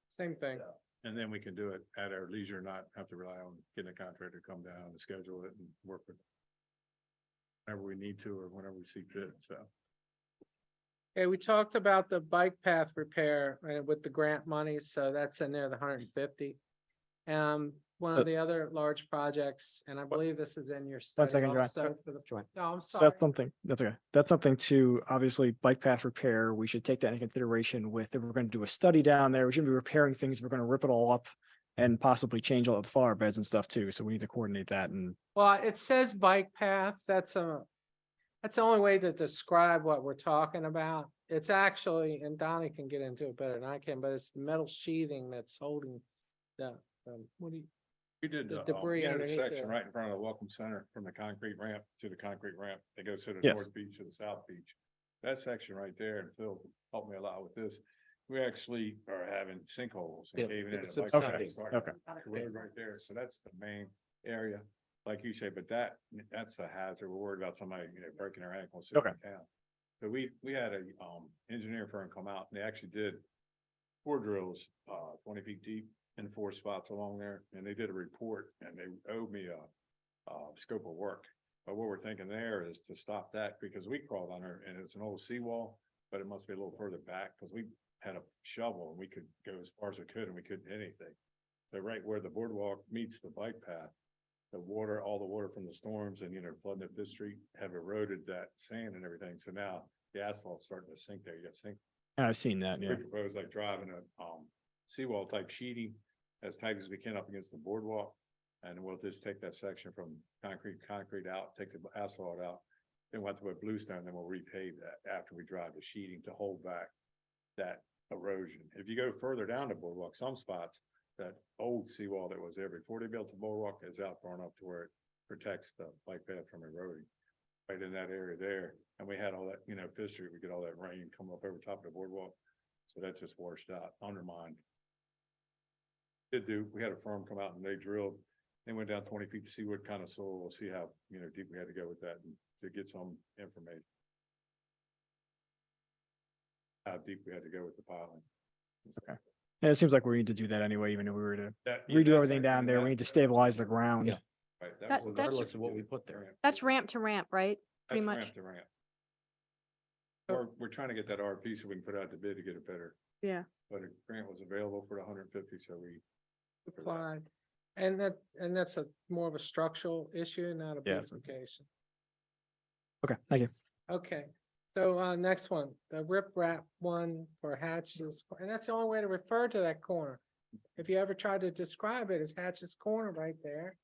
same thing. So, and then we can do it at our leisure, not have to rely on getting a contractor to come down and schedule it and work with. Whenever we need to, or whenever we see fit, so. Okay, we talked about the bike path repair with the grant money, so that's in there, the 150. One of the other large projects, and I believe this is in your study second, John. also for the. Joanne. No, I'm So sorry. that's something, that's okay. That's something to, obviously, bike path repair. We should take that into consideration with, if we're going to do a study down there, we shouldn't be repairing things. We're going to rip it all up and possibly change all of the flower beds and stuff too. So we need to coordinate that and Well, it says bike path. That's the only way to describe what we're talking about. It's actually, and Donnie can get into it better than I can, but it's the metal sheathing that's holding the, what do you, We did The the debris underneath intersection there. right in front of the Welcome Center from the concrete ramp to the concrete ramp that goes to the Yes. north beach to the south beach. That section right there, and Phil helped me a lot with this. We actually are having sinkholes Yeah, and caving in. it's the bike subsiding. path starting Okay. at the road right there, so that's the main area, like you say, but that's a hazard. We're worried about somebody, breaking their ankle sitting Okay. down. So we had a engineer firm come out, and they actually did 4 drills, 20 feet deep in 4 spots along there, and they did a report, and they owed me a scope of work. But what we're thinking there is to stop that, because we crawled on there, and it's an old seawall, but it must be a little further back, because we had a shovel, and we could go as far as we could, and we couldn't hit anything. So right where the boardwalk meets the bike path, the water, all the water from the storms and, flooding at Fifth Street have eroded that sand and everything, so now the asphalt's starting to sink there, you got sink. and I've seen that, We yeah. propose like driving a seawall type sheeting as tight as we can up against the boardwalk. And we'll just take that section from concrete out, take the asphalt out. Then we'll have to put bluestone, then we'll repave that after we drive the sheeting to hold back that erosion. If you go further down the boardwalk, some spots, that old seawall that was there before they built the boardwalk is out far enough to where it protects the bike path from eroding. Right in that area there, and we had all that, Fifth Street, we get all that rain come up over top of the boardwalk. So that just washed out, undermined. We had a firm come out and they drilled, they went down 20 feet to see what kind of soil, we'll see how, deep we had to go with that and to get some information. How deep we had to go with the piling. And it seems like we need to do that anyway, even if we were to That- redo that's everything down there. We that- need to stabilize the ground. Yeah. Right, That- was- that's- Regardless of what we put there. That's ramp to ramp, right? pretty That's much, ramp to ramp. We're trying to get that RP so we can put out the bid to get it better, yeah. but a grant was available for the 150, so we. Applied. And that's a more of a structural issue, not a Yeah. beautification. Okay, thank you. Okay, so next one, the rip wrap one for Hatch's, and that's the only way to refer to that corner. If you ever tried to describe it as Hatch's Corner right there,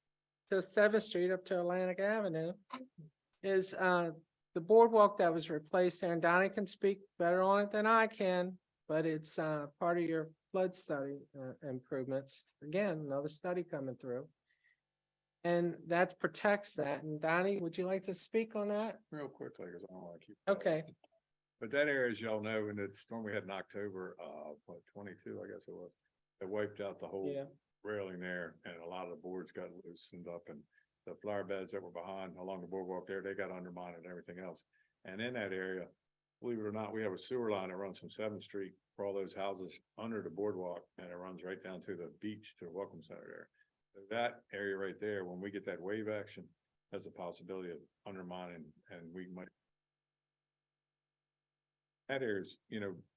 to Seventh Street up to Atlantic Avenue, is the boardwalk that was replaced there, and Donnie can speak better on it than I can, but it's part of your flood study improvements. Again, another study coming through. And that protects that. And Donnie, would you like to speak on that? Real quickly, because I don't want to keep. Okay. But that area, as y'all know, in the storm we had in October, 22, I guess it was, it wiped out the whole Yeah. railing there, and a lot of the boards got loosened up, and the flower beds that were behind along the boardwalk there, they got undermined and everything else. And in that area, believe it or not, we have a sewer line that runs from Seventh Street for all those houses under the boardwalk, and it runs right down to the beach, to the Welcome Center there. So that area right there, when we get that wave action, has a possibility of undermining, and we might. That area's,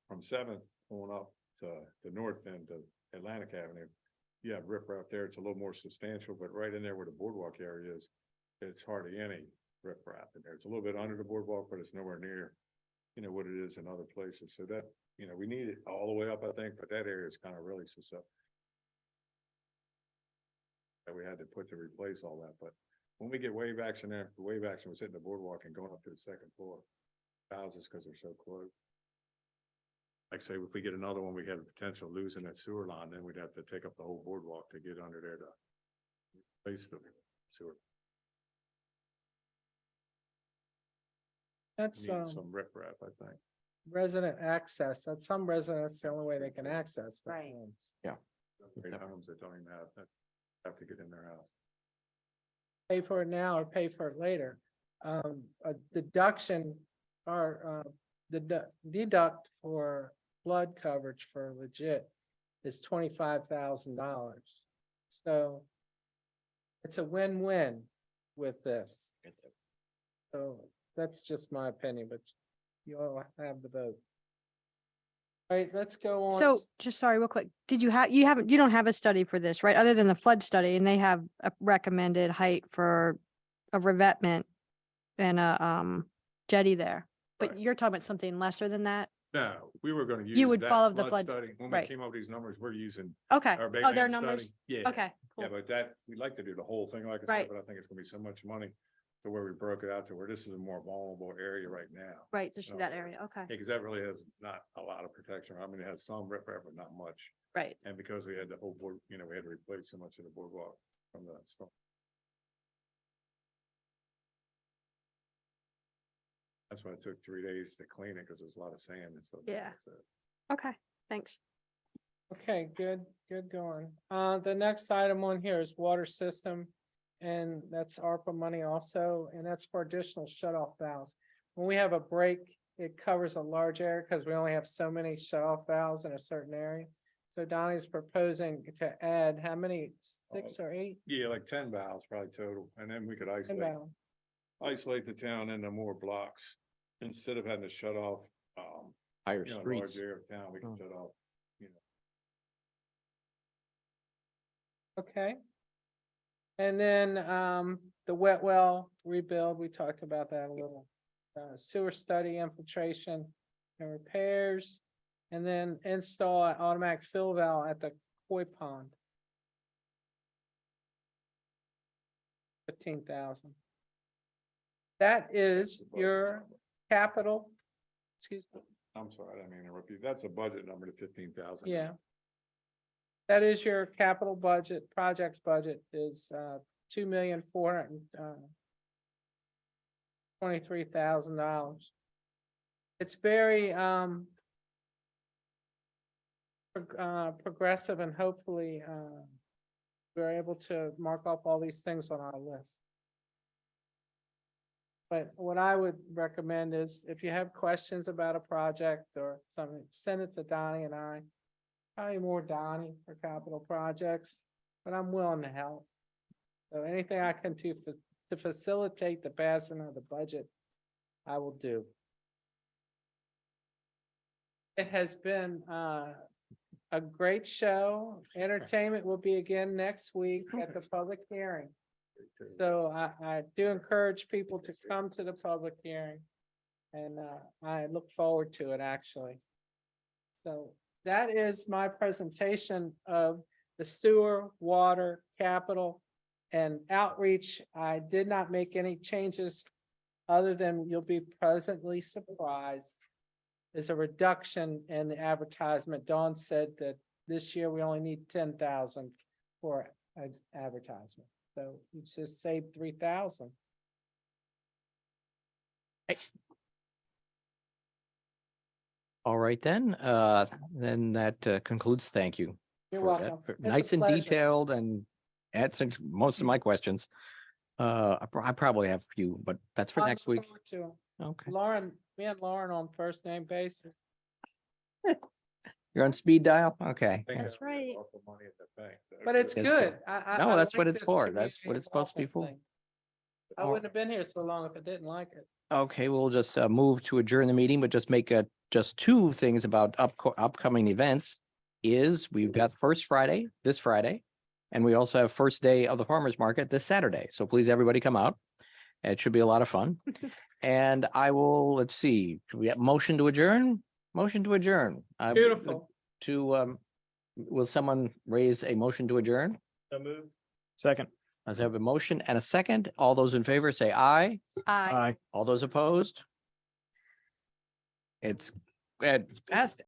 from Seventh going up to the north end of Atlantic Avenue. You have riprap there, it's a little more substantial, but right in there where the boardwalk area is, it's hardly any riprap in there. It's a little bit under the boardwalk, but it's nowhere near, what it is in other places. So that, we need it all the way up, I think, but that area is kind of really susceptible. That we had to put to replace all that, but when we get wave action there, the wave action was hitting the boardwalk and going up to the second floor. Houses, because they're so close. Like say, if we get another one, we have the potential of losing that sewer line, then we'd have to take up the whole boardwalk to get under there to replace the sewer. That's Need some riprap, I think. resident access. That's some residents, the only way they can access the Right. homes. Great homes that don't even have to get in their house. Pay for it now or pay for it later. A deduction or deduct for flood coverage for legit is $25,000. So it's a win-win with this. So that's just my opinion, but you all have the vote. All right, let's go on. So just sorry, real quick. Did you have, you don't have a study for this, right? Other than the flood study, and they have a recommended height for a revetment and a jetty there. But Right. you're talking about something lesser than that? No, we were gonna use. You would that follow the flood- study. When we right. came up with these numbers, we're using Okay. our Oh, their Bayman numbers? study. Yeah. Okay, Yeah, cool. but that, we'd like to do the whole thing, like I Right. said, but I think it's gonna be so much money to where we broke it out to where this is a more vulnerable area right now. Right, just No, that it's- area. Okay, Yeah, because that really has not a lot of protection. I mean, it has some riprap, but not much. right. And because we had the whole board, we had to replace so much of the boardwalk from the storm. That's why it took 3 days to clean it, because there's a lot of sand and stuff. Yeah. So, Okay, thanks. Okay, good going. The next item on here is water system. And that's ARPA money also, and that's for additional shut-off valves. When we have a break, it covers a large area because we only have so many shut-off valves in a certain area. So Donnie's proposing to add how many, 6 or 8? Yeah, like 10 valves probably total, and then we could 10 isolate, valves. isolate the town into more blocks. Instead of having to shut off, Higher a large streets. area of town, we can Oh. shut off. Okay. And then the wet well rebuild, we talked about that a little. Sewer study infiltration and repairs. And then install an automatic fill valve at the koi pond. 15,000. That is your capital. Excuse me. I'm sorry, I didn't mean to interrupt you. That's a budget number to 15,000. Yeah. That is your capital budget, projects budget is $2,423,000. It's very progressive, and hopefully we're able to mark off all these things on our list. But what I would recommend is if you have questions about a project or something, send it to Donnie and I. Probably more Donnie for capital projects, but I'm willing to help. So anything I can do to facilitate the passing of the budget I will do. It has been a great show. Entertainment will be again next week at the public hearing. So I do encourage people to come to the public hearing. And I look forward to it, actually. So that is my presentation of the sewer, water, capital, and outreach. I did not make any changes other than you'll be pleasantly surprised. There's a reduction in the advertisement. Dawn said that this year we only need 10,000 for an advertisement. So you just saved 3,000. All right, then that concludes. Thank you. You're for that. welcome. It's a Nice and pleasure. detailed and answered most of my questions. I probably have a few, but that's for I next look week. forward to 'em. Okay. Lauren, me and Lauren on first name basis. You're on speed dial? Okay. That's right. But it's Yes, good. No, that's what like it's this for. That's community what it's supposed to be for. involvement thing. I All- wouldn't have been here so long if I didn't like it. Okay, we'll just move to adjourn the meeting, but just make just two things about upcoming events. Is we've got First Friday, this Friday, and we also have first day of the farmer's market this Saturday. So please, everybody come out. It should be a lot of fun. And I will, let's see, do we have motion to adjourn? Motion to adjourn. Beautiful. Will someone raise a motion to adjourn? Second. I have a motion and a second. All those in favor say aye. I. Aye. All those opposed? It's past